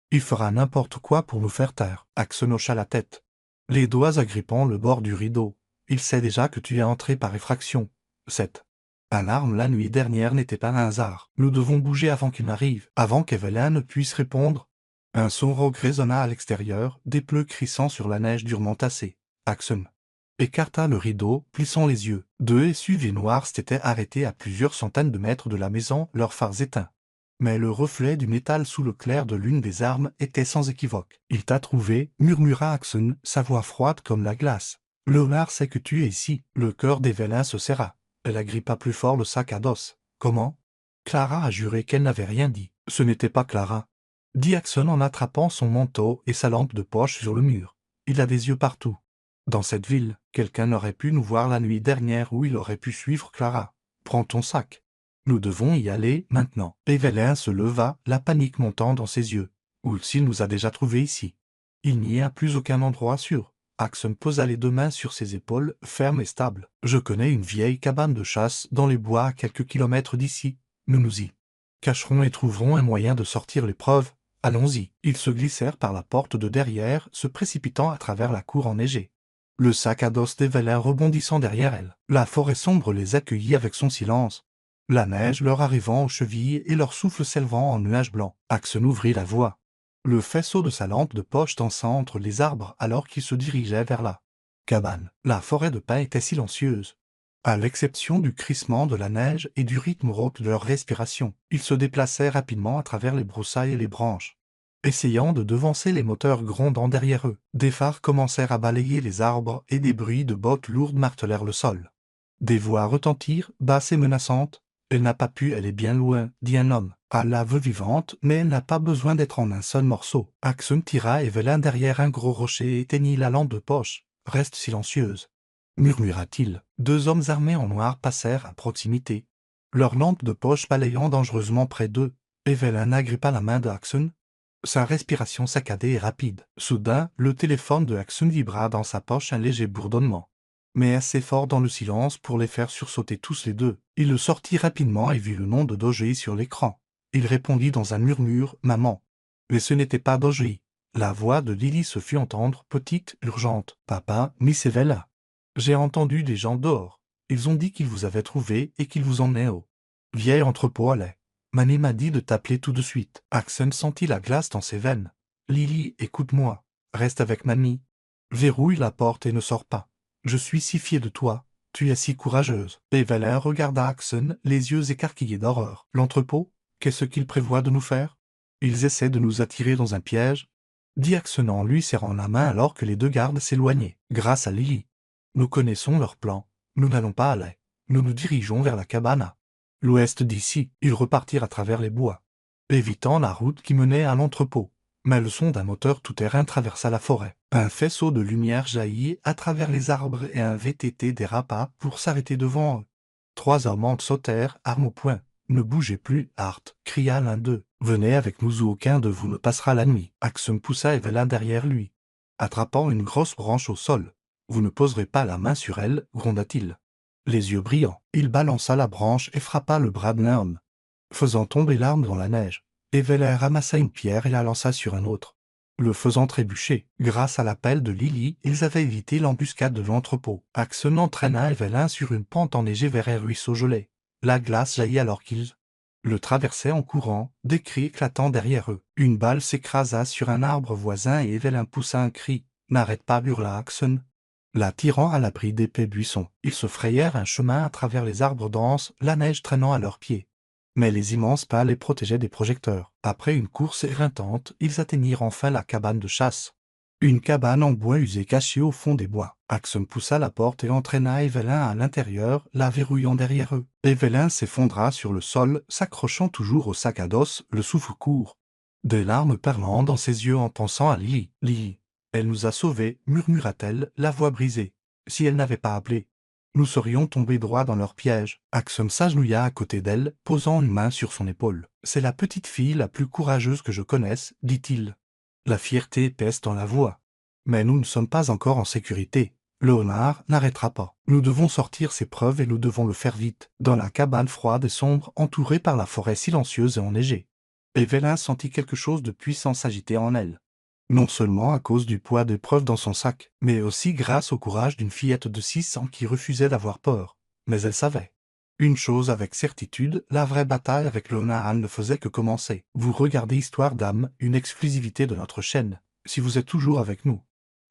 il fera n'importe quoi pour nous faire taire. » Axon hocha la tête, les doigts agrippant le bord du rideau. « Il sait déjà que tu es entré par effraction. Cette alarme la nuit dernière n'était pas un hasard. Nous devons bouger avant qu'il n'arrive. » Avant qu'Evelyn ne puisse répondre, un son rauque résonna à l'extérieur, des pleurs crissant sur la neige durement tassée. Axon écarta le rideau, plissant les yeux. Deux SUV noirs s'étaient arrêtés à plusieurs centaines de mètres de la maison, leurs phares éteints. Mais le reflet du métal sous le clair de l'une des armes était sans équivoque. « Il t'a trouvé, » murmura Axon, sa voix froide comme la glace. « Léonard sait que tu es ici. » Le cœur d'Evelyn se serra. Elle agrippa plus fort le sac à dos. « Comment ?» Clara a juré qu'elle n'avait rien dit. « Ce n'était pas Clara, » dit Axon en attrapant son manteau et sa lampe de poche sur le mur. Il a des yeux partout. Dans cette ville, quelqu'un aurait pu nous voir la nuit dernière ou il aurait pu suivre Clara. Prends ton sac. Nous devons y aller maintenant. Evelyn se leva, la panique montant dans ses yeux. Ou s'il nous a déjà trouvés ici. Il n'y a plus aucun endroit sûr. Axon posa les deux mains sur ses épaules, ferme et stable. Je connais une vieille cabane de chasse dans les bois à quelques kilomètres d'ici. Nous nous y cacherons et trouverons un moyen de sortir les preuves. Allons-y. Ils se glissèrent par la porte de derrière, se précipitant à travers la cour enneigée. Le sac à dos d'Evelyn rebondissant derrière elle. La forêt sombre les accueillit avec son silence. La neige leur arrivant aux chevilles et leur souffle s'élevant en nuages blancs. Axon ouvrit la voie. Le faisceau de sa lampe de poche dansa entre les arbres alors qu'il se dirigeait vers la cabane. La forêt de pins était silencieuse. À l'exception du crissement de la neige et du rythme rauque de leur respiration, ils se déplaçaient rapidement à travers les broussailles et les branches, essayant de devancer les moteurs grondant derrière eux. Des phares commencèrent à balayer les arbres et des bruits de bottes lourdes martelèrent le sol. Des voix retentirent, basses et menaçantes. « Elle n'a pas pu, elle est bien loin, » dit un homme. « À la veuve vivante, mais elle n'a pas besoin d'être en un seul morceau. » Axon tira Evelyn derrière un gros rocher et éteignit la lampe de poche. « Reste silencieuse, » murmura-t-il. Deux hommes armés en noir passèrent à proximité, leur lampe de poche balayant dangereusement près d'eux. Evelyn agrippa la main de Axon, sa respiration saccadée et rapide. Soudain, le téléphone de Axon vibra dans sa poche un léger bourdonnement, mais assez fort dans le silence pour les faire sursauter tous les deux. Il le sortit rapidement et vit le nom de Doji sur l'écran. Il répondit dans un murmure « Maman ». Mais ce n'était pas Doji. La voix de Lily se fit entendre, petite, urgente. « Papa, Miss Evelyn. J'ai entendu des gens dehors. Ils ont dit qu'ils vous avaient trouvé et qu'ils vous emmenaient au vieil entrepôt à lait. Mamie m'a dit de t'appeler tout de suite. » Axon sentit la glace dans ses veines. « Lily, écoute-moi. Reste avec mamie. Verrouille la porte et ne sors pas. Je suis si fier de toi. Tu es si courageuse. » Evelyn regarda Axon, les yeux écarquillés d'horreur. « L'entrepôt? Qu'est-ce qu'ils prévoient de nous faire? Ils essaient de nous attirer dans un piège, » dit Axon en lui serrant la main alors que les deux gardes s'éloignaient. « Grâce à Lily. Nous connaissons leur plan. Nous n'allons pas à lait. Nous nous dirigeons vers la cabane à l'ouest d'ici. » Ils repartirent à travers les bois, évitant la route qui menait à l'entrepôt. Mais le son d'un moteur tout-terrain traversa la forêt. Un faisceau de lumière jaillit à travers les arbres et un VTT dérapa pour s'arrêter devant eux. Trois hommes en sautèrent, armes au poing. « Ne bougez plus, Hart » cria l'un d'eux. « Venez avec nous ou aucun de vous ne passera la nuit. » Axon poussa Evelyn derrière lui, attrapant une grosse branche au sol. « Vous ne poserez pas la main sur elle » gronda-t-il. Les yeux brillants, il balança la branche et frappa le bras d'un homme, faisant tomber l'arme dans la neige. Evelyn ramassa une pierre et la lança sur un autre, le faisant trébucher. Grâce à l'appel de Lily, ils avaient évité l'embuscade de l'entrepôt. Axon entraîna Evelyn sur une pente enneigée vers un ruisseau gelé. La glace jaillit alors qu'ils le traversaient en courant, des cris éclatant derrière eux. Une balle s'écrasa sur un arbre voisin et Evelyn poussa un cri. « N'arrête pas » hurla Axon, la tirant à l'abri d'épais buissons. Ils se frayèrent un chemin à travers les arbres denses, la neige traînant à leurs pieds. Mais les immenses pas les protégeaient des projecteurs. Après une course éreintante, ils atteignirent enfin la cabane de chasse. Une cabane en bois usé cachée au fond des bois. Axon poussa la porte et entraîna Evelyn à l'intérieur, la verrouillant derrière eux. Evelyn s'effondra sur le sol, s'accrochant toujours au sac à dos, le souffle court, des larmes perlant dans ses yeux en pensant à Lily. « Lily, elle nous a sauvés » murmura-t-elle, la voix brisée. « Si elle n'avait pas appelé Nous serions tombés droit dans leur piège. Axum s'agenouilla à côté d'elle, posant une main sur son épaule. « C'est la petite fille la plus courageuse que je connaisse, dit-il. La fierté pèse dans la voix. Mais nous ne sommes pas encore en sécurité. Léonard n'arrêtera pas. Nous devons sortir ces preuves et nous devons le faire vite, dans la cabane froide et sombre, entourée par la forêt silencieuse et enneigée. » Evelyn sentit quelque chose de puissant s'agiter en elle. Non seulement à cause du poids des preuves dans son sac, mais aussi grâce au courage d'une fillette de 6 ans qui refusait d'avoir peur. Mais elle savait. Une chose avec certitude, la vraie bataille avec Léonard ne faisait que commencer. Vous regardez Histoire d'âme, une exclusivité de notre chaîne. Si vous êtes toujours avec nous,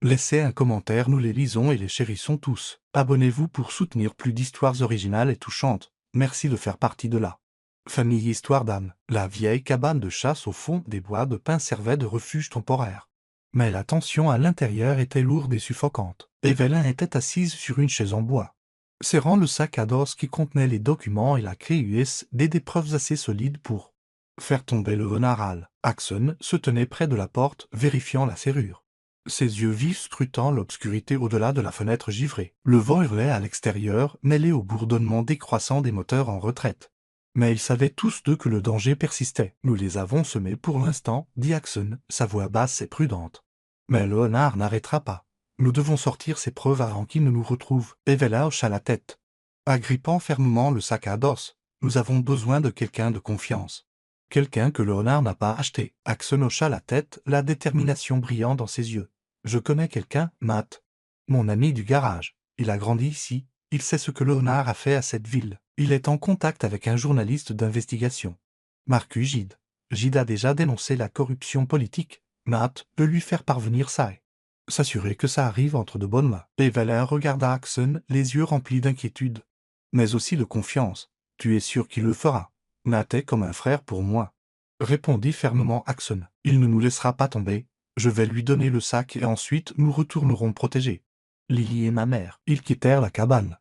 laissez un commentaire, nous les lisons et les chérissons tous. Abonnez-vous pour soutenir plus d'histoires originales et touchantes. Merci de faire partie de la famille Histoire d'âme. La vieille cabane de chasse au fond des bois de pin servait de refuge temporaire. Mais la tension à l'intérieur était lourde et suffocante. Evelyn était assise sur une chaise en bois, serrant le sac à dos qui contenait les documents et la clé USB, des preuves assez solides pour faire tomber le Léonard. Axon se tenait près de la porte, vérifiant la serrure. Ses yeux vifs scrutant l'obscurité au-delà de la fenêtre givrée. Le vent hurlait à l'extérieur, mêlé au bourdonnement décroissant des moteurs en retraite. Mais ils savaient tous deux que le danger persistait. « Nous les avons semés pour l'instant, dit Axon, sa voix basse et prudente. Mais Léonard n'arrêtera pas. Nous devons sortir ces preuves avant qu'il ne nous retrouve. » Evelyn hocha la tête, agrippant fermement le sac à dos. « Nous avons besoin de quelqu'un de confiance. Quelqu'un que Léonard n'a pas acheté. » Axon hocha la tête, la détermination brillant dans ses yeux. « Je connais quelqu'un, Matt. Mon ami du garage. Il a grandi ici. Il sait ce que Léonard a fait à cette ville. Il est en contact avec un journaliste d'investigation. Marcus Gide. Gide a déjà dénoncé la corruption politique. Matt peut lui faire parvenir ça et s'assurer que ça arrive entre de bonnes mains. » Evelyn regarda Axon, les yeux remplis d'inquiétude, mais aussi de confiance. « Tu es sûr qu'il le fera? Matt est comme un frère pour moi, » répondit fermement Axon. « Il ne nous laissera pas tomber. Je vais lui donner le sac et ensuite nous retournerons protégés. Lily et ma mère. » Ils quittèrent la cabane.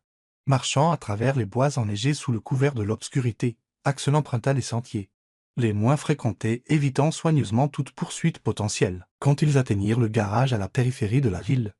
Marchant à travers les bois enneigés sous le couvert de l'obscurité, Axon emprunta les sentiers les moins fréquentés, évitant soigneusement toute poursuite potentielle. Quand ils atteignirent le garage à la périphérie de la ville,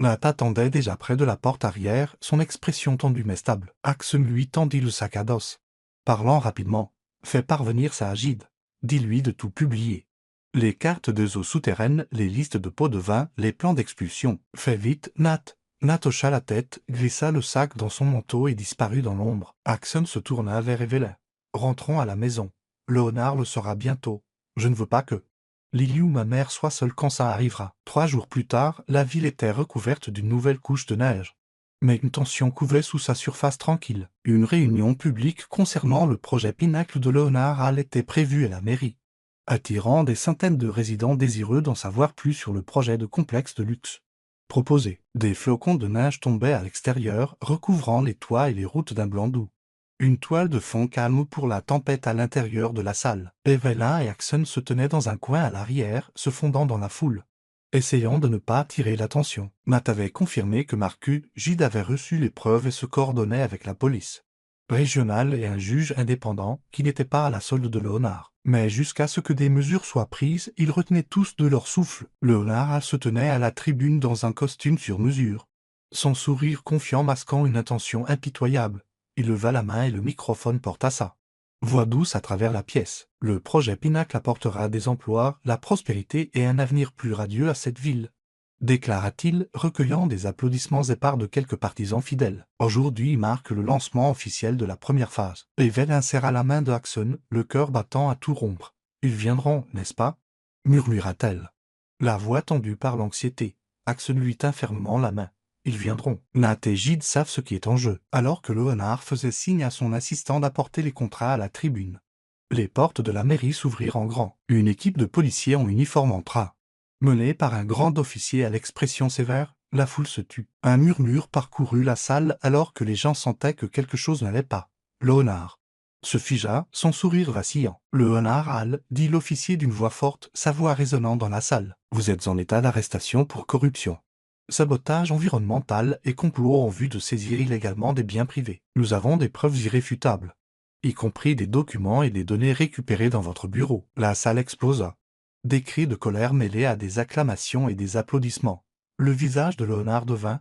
Matt attendait déjà près de la porte arrière, son expression tendue mais stable. Axon lui tendit le sac à dos. Parlant rapidement, « Fais parvenir ça à Gide. Dis-lui de tout publier. Les cartes de eaux souterraines, les listes de pots de vin, les plans d'expulsion. Fais vite, Nat. » Nat hocha la tête, glissa le sac dans son manteau et disparut dans l'ombre. Axon se tourna vers Evelyn. « Rentrons à la maison. Léonard le saura bientôt. Je ne veux pas que Lily ou ma mère soient seuls quand ça arrivera. » 3 jours plus tard, la ville était recouverte d'une nouvelle couche de neige. Mais une tension couvait sous sa surface tranquille. Une réunion publique concernant le projet Pinacle de Léonard était prévue à la mairie, attirant des centaines de résidents désireux d'en savoir plus sur le projet de complexe de luxe proposé. Des flocons de neige tombaient à l'extérieur, recouvrant les toits et les routes d'un blanc doux. Une toile de fond calme pour la tempête à l'intérieur de la salle. Evelyn et Axon se tenaient dans un coin à l'arrière, se fondant dans la foule, essayant de ne pas attirer l'attention. Matt avait confirmé que Marcus Gide avait reçu les preuves et se coordonnait avec la police régionale et un juge indépendant qui n'était pas à la solde de Léonard. Mais jusqu'à ce que des mesures soient prises, ils retenaient tous de leur souffle. Léonard se tenait à la tribune dans un costume sur mesure, son sourire confiant masquant une intention impitoyable. Il leva la main et le microphone porta sa voix douce à travers la pièce. « Le projet Pinacle apportera des emplois, la prospérité et un avenir plus radieux à cette ville, » déclara-t-il, recueillant des applaudissements épars de quelques partisans fidèles. « Aujourd'hui marque le lancement officiel de la première phase. » Evelyn serra la main de Axon, le cœur battant à tout rompre. « Ils viendront, n'est-ce pas ?» murmura-t-elle, la voix tendue par l'anxiété. Axon lui tint fermement la main. Ils viendront. Nat et Gide savent ce qui est en jeu. Alors que Léonard faisait signe à son assistant d'apporter les contrats à la tribune, les portes de la mairie s'ouvrirent en grand. Une équipe de policiers en uniforme entra, menée par un grand officier à l'expression sévère. La foule se tut. Un murmure parcourut la salle alors que les gens sentaient que quelque chose n'allait pas. Léonard se figea, son sourire vacillant. « Léonard, dit l'officier d'une voix forte, sa voix résonnant dans la salle. Vous êtes en état d'arrestation pour corruption, sabotage environnemental et complot en vue de saisir illégalement des biens privés. Nous avons des preuves irréfutables, y compris des documents et des données récupérées dans votre bureau. » La salle explosa. Des cris de colère mêlés à des acclamations et des applaudissements. Le visage de Léonard devint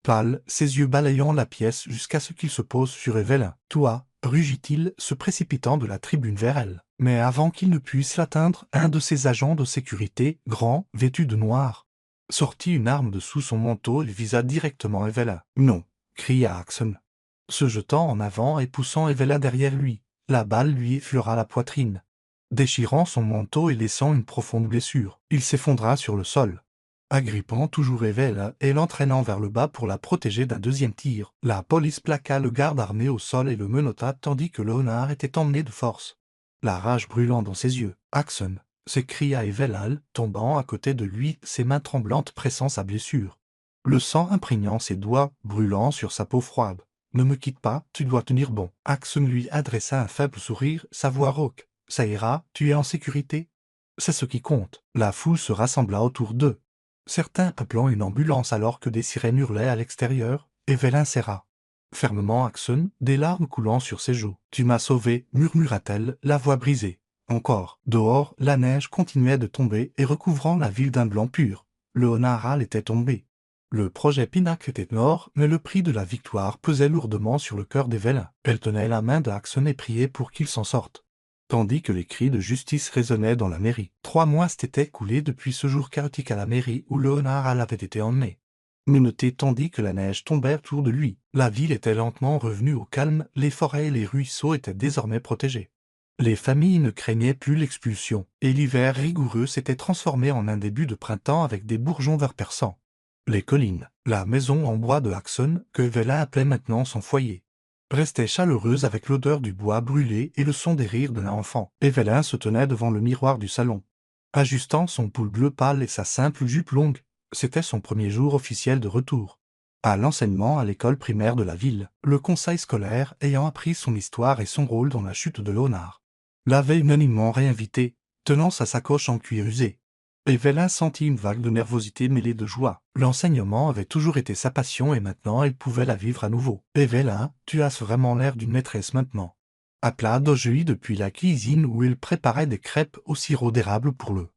pâle, ses yeux balayant la pièce jusqu'à ce qu'il se pose sur Evelyn. « Toi » rugit-il, se précipitant de la tribune vers elle. Mais avant qu'il ne puisse l'atteindre, un de ses agents de sécurité, grand, vêtu de noir, sortit une arme de sous son manteau et visa directement Evelyn. « Non » cria Axon, se jetant en avant et poussant Evelyn derrière lui. La balle lui effleura la poitrine, déchirant son manteau et laissant une profonde blessure. Il s'effondra sur le sol, agrippant toujours Evelyn et l'entraînant vers le bas pour la protéger d'un deuxième tir. La police plaqua le garde armé au sol et le menotta tandis que Leonard était emmené de force, la rage brûlant dans ses yeux. « Axon » s'écria Evelyn, tombant à côté de lui, ses mains tremblantes pressant sa blessure, le sang imprégnant ses doigts, brûlant sur sa peau froide. « Ne me quitte pas, tu dois tenir bon. » Axon lui adressa un faible sourire, sa voix rauque. « Ça ira, tu es en sécurité. C'est ce qui compte. » La foule se rassembla autour d'eux, certains appelant une ambulance alors que des sirènes hurlaient à l'extérieur. Evelyn serra fermement Axon, des larmes coulant sur ses joues. « Tu m'as sauvé, » murmura-t-elle, la voix brisée. Encore. Dehors, la neige continuait de tomber et recouvrant la ville d'un blanc pur. Leonard Hall était tombé. Le projet Pinnacle était mort, mais le prix de la victoire pesait lourdement sur le cœur d'Evelyn. Elle tenait la main d'Axon et priait pour qu'il s'en sorte, tandis que les cris de justice résonnaient dans la mairie. 3 mois s'étaient écoulés depuis ce jour chaotique à la mairie où Leonard Hall avait été emmené, menotté tandis que la neige tombait autour de lui. La ville était lentement revenue au calme, les forêts et les ruisseaux étaient désormais protégés. Les familles ne craignaient plus l'expulsion, et l'hiver rigoureux s'était transformé en un début de printemps avec des bourgeons vert perçants. Les collines, la maison en bois de Axon, que Evelyn appelait maintenant son foyer, restait chaleureuse avec l'odeur du bois brûlé et le son des rires d'un enfant. Evelyn se tenait devant le miroir du salon, ajustant son pull bleu pâle et sa simple jupe longue. C'était son premier jour officiel de retour à l'enseignement à l'école primaire de la ville, le conseil scolaire ayant appris son histoire et son rôle dans la chute de Leonard l'avait unanimement réinvité, tenant sa sacoche en cuir usé. Evelyn sentit une vague de nervosité mêlée de joie. L'enseignement avait toujours été sa passion et maintenant elle pouvait la vivre à nouveau. « Evelyn, tu as vraiment l'air d'une maîtresse maintenant » appela Dojui depuis la cuisine où il préparait des crêpes au sirop d'érable pour le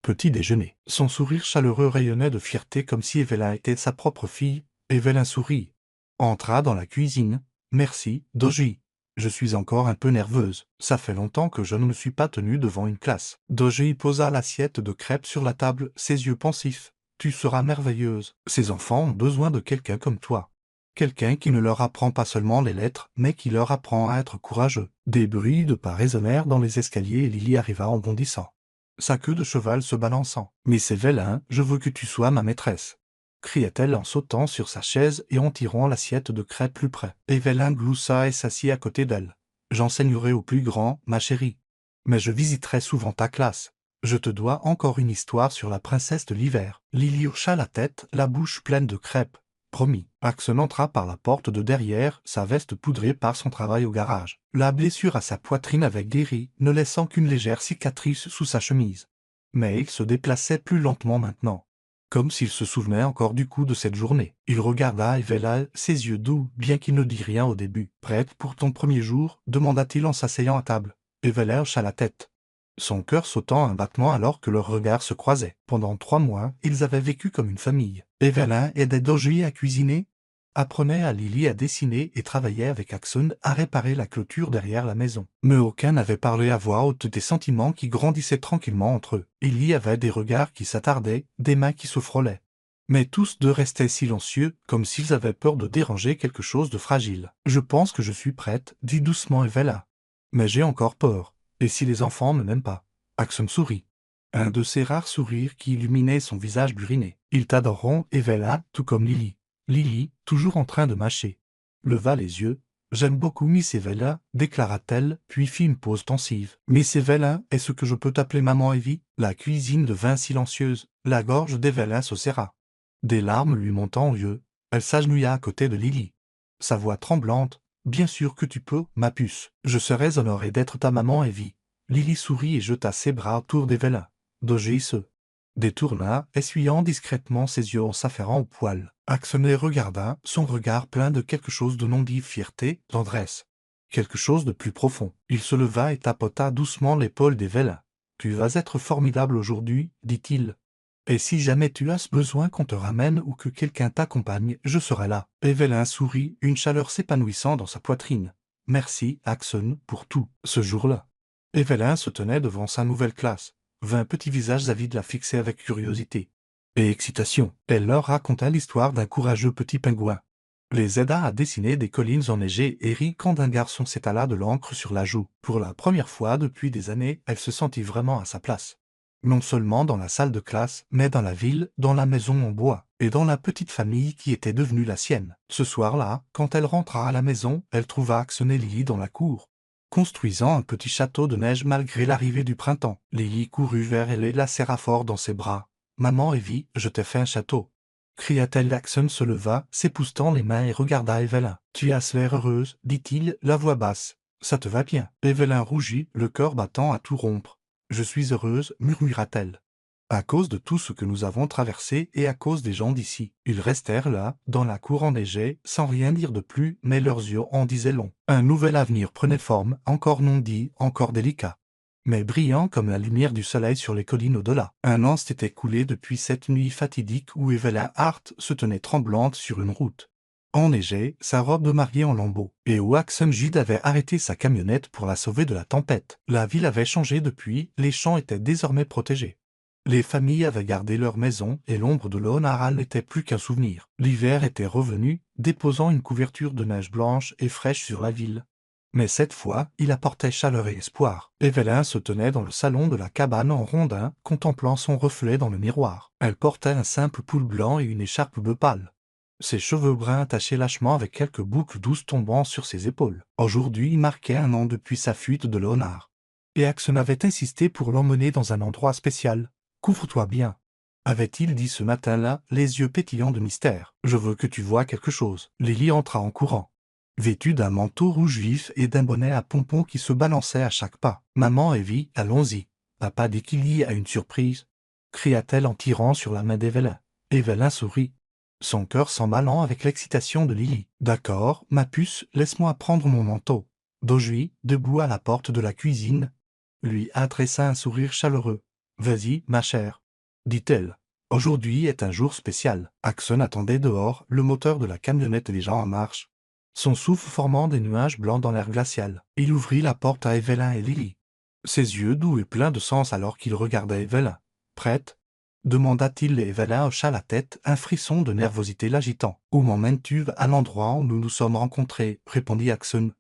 petit déjeuner. Son sourire chaleureux rayonnait de fierté comme si Evelyn était sa propre fille. Evelyn sourit, entra dans la cuisine. « Merci, Dojui. Je suis encore un peu nerveuse. Ça fait longtemps que je ne me suis pas tenue devant une classe. » Dojui posa l'assiette de crêpes sur la table, ses yeux pensifs. « Tu seras merveilleuse. Ces enfants ont besoin de quelqu'un comme toi. Quelqu'un qui ne leur apprend pas seulement les lettres, mais qui leur apprend à être courageux. » Des bruits de pas résonnèrent dans les escaliers et Lily arriva en bondissant, sa queue de cheval se balançant. « Miss Evelyn, je veux que tu sois ma maîtresse » cria-t-elle en sautant sur sa chaise et en tirant l'assiette de crêpes plus près. Evelyn gloussa et s'assit à côté d'elle. « J'enseignerai au plus grand, ma chérie. Mais je visiterai souvent ta classe. Je te dois encore une histoire sur la princesse de l'hiver. » Lily hocha la tête, la bouche pleine de crêpes. « Promis. » Axon entra par la porte de derrière, sa veste poudrée par son travail au garage. La blessure à sa poitrine avait guéri, ne laissant qu'une légère cicatrice sous sa chemise. Mais il se déplaçait plus lentement maintenant, comme s'il se souvenait encore du coup de cette journée. Il regarda Evelyn, ses yeux doux, bien qu'il ne dit rien au début. « Prête pour ton premier jour » demanda-t-il en s'asseyant à table. Evelyn hocha la tête, son cœur sautant un battement alors que leurs regards se croisaient. Pendant 3 mois, ils avaient vécu comme une famille. Evelyn aidait Dojui à cuisiner, apprenait à Lily à dessiner et travaillait avec Axon à réparer la clôture derrière la maison. Mais aucun n'avait parlé à voix haute des sentiments qui grandissaient tranquillement entre eux. Il y avait des regards qui s'attardaient, des mains qui se frôlaient. Mais tous deux restaient silencieux, comme s'ils avaient peur de déranger quelque chose de fragile. « Je pense que je suis prête » dit doucement Evelyn. « Mais j'ai encore peur. Et si les enfants ne m'aiment pas ?» Axon sourit, un de ces rares sourires qui illuminaient son visage buriné. « Ils t'adoreront, Evelyn, tout comme Lily. » Lily, toujours en train de mâcher, leva les yeux. « J'aime beaucoup Miss Evelyn, » déclara-t-elle, puis fit une pause pensive. « Miss Evelyn, est-ce que je peux t'appeler maman Evie ?» La cuisine devint silencieuse. La gorge d'Evelyn se serra, des larmes lui montant aux yeux. Elle s'agenouilla à côté de Lily, sa voix tremblante. « Bien sûr que tu peux, ma puce. Je serais honoré d'être ta maman Evie. » Lily sourit et jeta ses bras autour d'Evelyn. Dojui se détourna, essuyant discrètement ses yeux en s'affairant au poil. Axon les regarda, son regard plein de quelque chose de non-dit, fierté, tendresse, quelque chose de plus profond. Il se leva et tapota doucement l'épaule d'Evelyn. « Tu vas être formidable aujourd'hui, dit-il. Et si jamais tu as besoin qu'on te ramène ou que quelqu'un t'accompagne, je serai là. Evelyn sourit, une chaleur s'épanouissant dans sa poitrine. Merci, Axon, pour tout. Ce jour-là, Evelyn se tenait devant sa nouvelle classe. 20 petits visages avides la fixaient avec curiosité et excitation. Elle leur raconta l'histoire d'un courageux petit pingouin. Les aida à dessiner des collines enneigées et rit quand un garçon s'étala de l'encre sur la joue. Pour la première fois depuis des années, elle se sentit vraiment à sa place. Non seulement dans la salle de classe, mais dans la ville, dans la maison en bois, et dans la petite famille qui était devenue la sienne. Ce soir-là, quand elle rentra à la maison, elle trouva Axon et Lily dans la cour, construisant un petit château de neige malgré l'arrivée du printemps. Lily courut vers elle et la serra fort dans ses bras. « Maman Evie, je t'ai fait un château !» cria-t-elle. Axon se leva, s'époussetant les mains et regarda Evelyn. « Tu as l'air heureuse, dit-il, la voix basse. Ça te va bien. » Evelyn rougit, le cœur battant à tout rompre. « Je suis heureuse, murmura-t-elle. À cause de tout ce que nous avons traversé et à cause des gens d'ici. » Ils restèrent là, dans la cour enneigée, sans rien dire de plus, mais leurs yeux en disaient long. Un nouvel avenir prenait forme, encore non dit, encore délicat, mais brillant comme la lumière du soleil sur les collines au-delà. Un an s'était écoulé depuis cette nuit fatidique où Evelyn Hart se tenait tremblante sur une route enneigée, sa robe de mariée en lambeaux, et où Axon Judd avait arrêté sa camionnette pour la sauver de la tempête. La ville avait changé depuis, les champs étaient désormais protégés. Les familles avaient gardé leur maison et l'ombre de Leonard n'était plus qu'un souvenir. L'hiver était revenu, déposant une couverture de neige blanche et fraîche sur la ville. Mais cette fois, il apportait chaleur et espoir. Evelyn se tenait dans le salon de la cabane en rondin, contemplant son reflet dans le miroir. Elle portait un simple pull blanc et une écharpe bleu pâle. Ses cheveux bruns attachés lâchement avec quelques boucles douces tombant sur ses épaules. Aujourd'hui marquait un an depuis sa fuite de Leonard. Et Axon avait insisté pour l'emmener dans un endroit spécial. « Couvre-toi bien », avait-il dit ce matin-là, les yeux pétillants de mystère. « Je veux que tu vois quelque chose. » Lily entra en courant, vêtue d'un manteau rouge vif et d'un bonnet à pompons qui se balançait à chaque pas. « Maman Evie, allons-y. Papa dit qu'il y a une surprise, » cria-t-elle en tirant sur la main d'Evelyn. Evelyn sourit, son cœur s'emballant avec l'excitation de Lily. « D'accord, ma puce, laisse-moi prendre mon manteau. » Dojuy, debout à la porte de la cuisine, lui adressa un sourire chaleureux. « Vas-y, ma chère, » dit-elle. Aujourd'hui est un jour spécial. Axon attendait dehors, le moteur de la camionnette déjà en marche, son souffle formant des nuages blancs dans l'air glacial. Il ouvrit la porte à Evelyn et Lily, ses yeux doux et pleins de sens alors qu'il regardait Evelyn. « Prête ?» demanda-t-il et Evelyn hocha la tête, un frisson de nervosité l'agitant. « Où m'emmènes-tu ? » À l'endroit où nous nous sommes rencontrés, répondit Axon.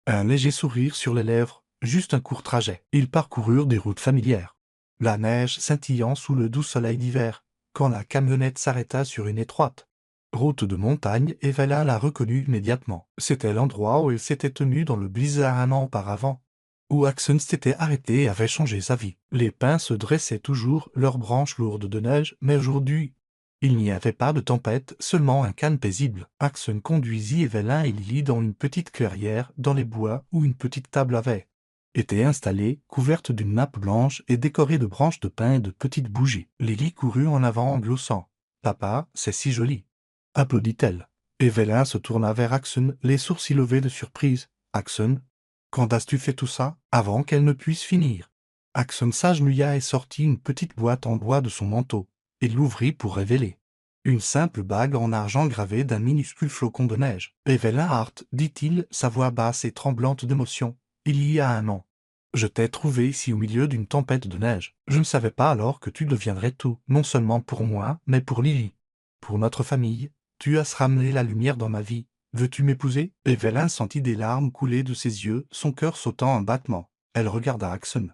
Un léger sourire sur les lèvres, juste un court trajet. Ils parcoururent des routes familières, la neige scintillant sous le doux soleil d'hiver, quand la camionnette s'arrêta sur une étroite route de montagne. Evelyn la reconnut immédiatement. C'était l'endroit où il s'était tenu dans le blizzard un an auparavant, où Axon s'était arrêté et avait changé sa vie. Les pins se dressaient toujours, leurs branches lourdes de neige, mais aujourd'hui, il n'y avait pas de tempête, seulement un calme paisible. Axon conduisit Evelyn et Lily dans une petite clairière, dans les bois, où une petite table avait été installée, couverte d'une nappe blanche et décorée de branches de pin et de petites bougies. Lily courut en avant en gloussant. « Papa, c'est si joli !» applaudit-elle. Evelyn se tourna vers Axon, les sourcils levés de surprise. « Axon, quand as-tu fait tout ça ?» Avant qu'elle ne puisse finir, Axon s'agenouilla et sortit une petite boîte en bois de son manteau. Il l'ouvrit pour révéler une simple bague en argent gravée d'un minuscule flocon de neige. « Evelyn Hart, » dit-il, sa voix basse et tremblante d'émotion, « il y a un an, je t'ai trouvé ici au milieu d'une tempête de neige. Je ne savais pas alors que tu deviendrais tout, non seulement pour moi, mais pour Lily, pour notre famille. Tu as ramené la lumière dans ma vie. Veux-tu m'épouser ?» Evelyn sentit des larmes couler de ses yeux, son cœur sautant en battement. Elle regarda Axon,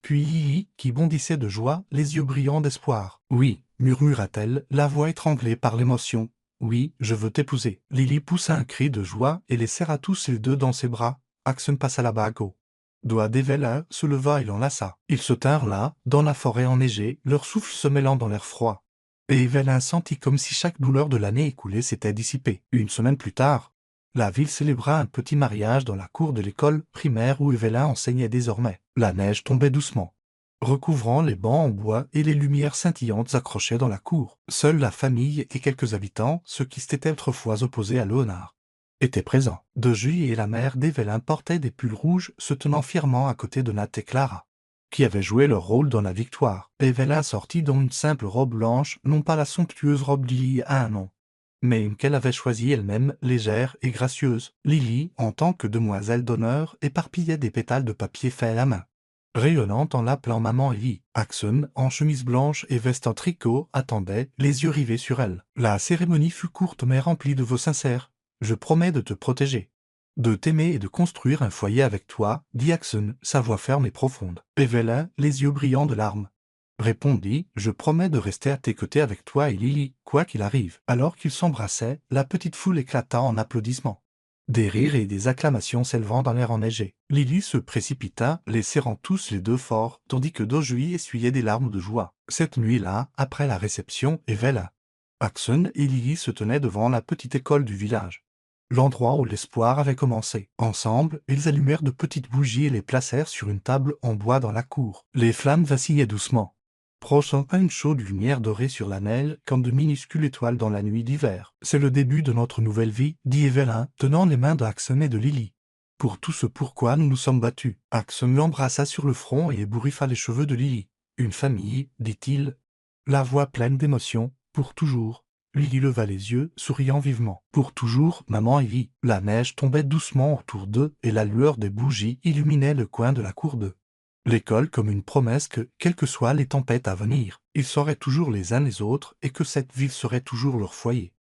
puis Lily, qui bondissait de joie, les yeux brillants d'espoir. « Oui, » murmura-t-elle, la voix étranglée par l'émotion. « Oui, je veux t'épouser. » Lily poussa un cri de joie et les serra tous les deux dans ses bras. Axon passa la bague au doigt d'Evelyn, se leva et l'enlaça. Ils se tinrent là, dans la forêt enneigée, leur souffle se mêlant dans l'air froid. Et Evelyn sentit comme si chaque douleur de l'année écoulée s'était dissipée. Une semaine plus tard, la ville célébra un petit mariage dans la cour de l'école primaire où Evelyn enseignait désormais. La neige tombait doucement, recouvrant les bancs en bois et les lumières scintillantes accrochaient dans la cour. Seule la famille et quelques habitants, ceux qui s'étaient autrefois opposés à Leonard, étaient présents. Dojuy et la mère d'Evelyn portaient des pulls rouges, se tenant fièrement à côté de Nat et Clara. qui avaient joué leur rôle dans la victoire. Evella sortit dans une simple robe blanche, non pas la somptueuse robe Lily à un nom, mais une qu'elle avait choisie elle-même, légère et gracieuse. Lily, en tant que demoiselle d'honneur, éparpillait des pétales de papier fait à la main, rayonnante en l'appelant maman Evie. Axon, en chemise blanche et veste en tricot, attendait, les yeux rivés sur elle. La cérémonie fut courte mais remplie de vœux sincères. Je promets de te protéger, de t'aimer et de construire un foyer avec toi, dit Axon, sa voix ferme et profonde. Evella, les yeux brillants de larmes, répondit, je promets de rester à tes côtés avec toi et Lily, quoi qu'il arrive. Alors qu'ils s'embrassaient, la petite foule éclata en applaudissements, des rires et des acclamations s'élevant dans l'air enneigé. Lily se précipita, les serrant tous les deux fort, tandis que Dojui essuyait des larmes de joie. Cette nuit-là, après la réception, Evella, Axon et Lily se tenaient devant la petite école du village, l'endroit où l'espoir avait commencé. Ensemble, ils allumèrent de petites bougies et les placèrent sur une table en bois dans la cour. Les flammes vacillaient doucement, projetant une chaude lumière dorée sur la neige comme de minuscules étoiles dans la nuit d'hiver. C'est le début de notre nouvelle vie, dit Evelyn, tenant les mains d'Axon et de Lily. Pour tout ce pourquoi nous nous sommes battus. Axon l'embrassa sur le front et ébouriffa les cheveux de Lily. Une famille, dit-il, la voix pleine d'émotion, pour toujours. Lily leva les yeux, souriant vivement. Pour toujours, maman Evie. La neige tombait doucement autour d'eux et la lueur des bougies illuminait le coin de la cour d'eux. L'école comme une promesse que, quelles que soient les tempêtes à venir, ils seraient toujours les uns les autres et que cette ville serait toujours leur foyer.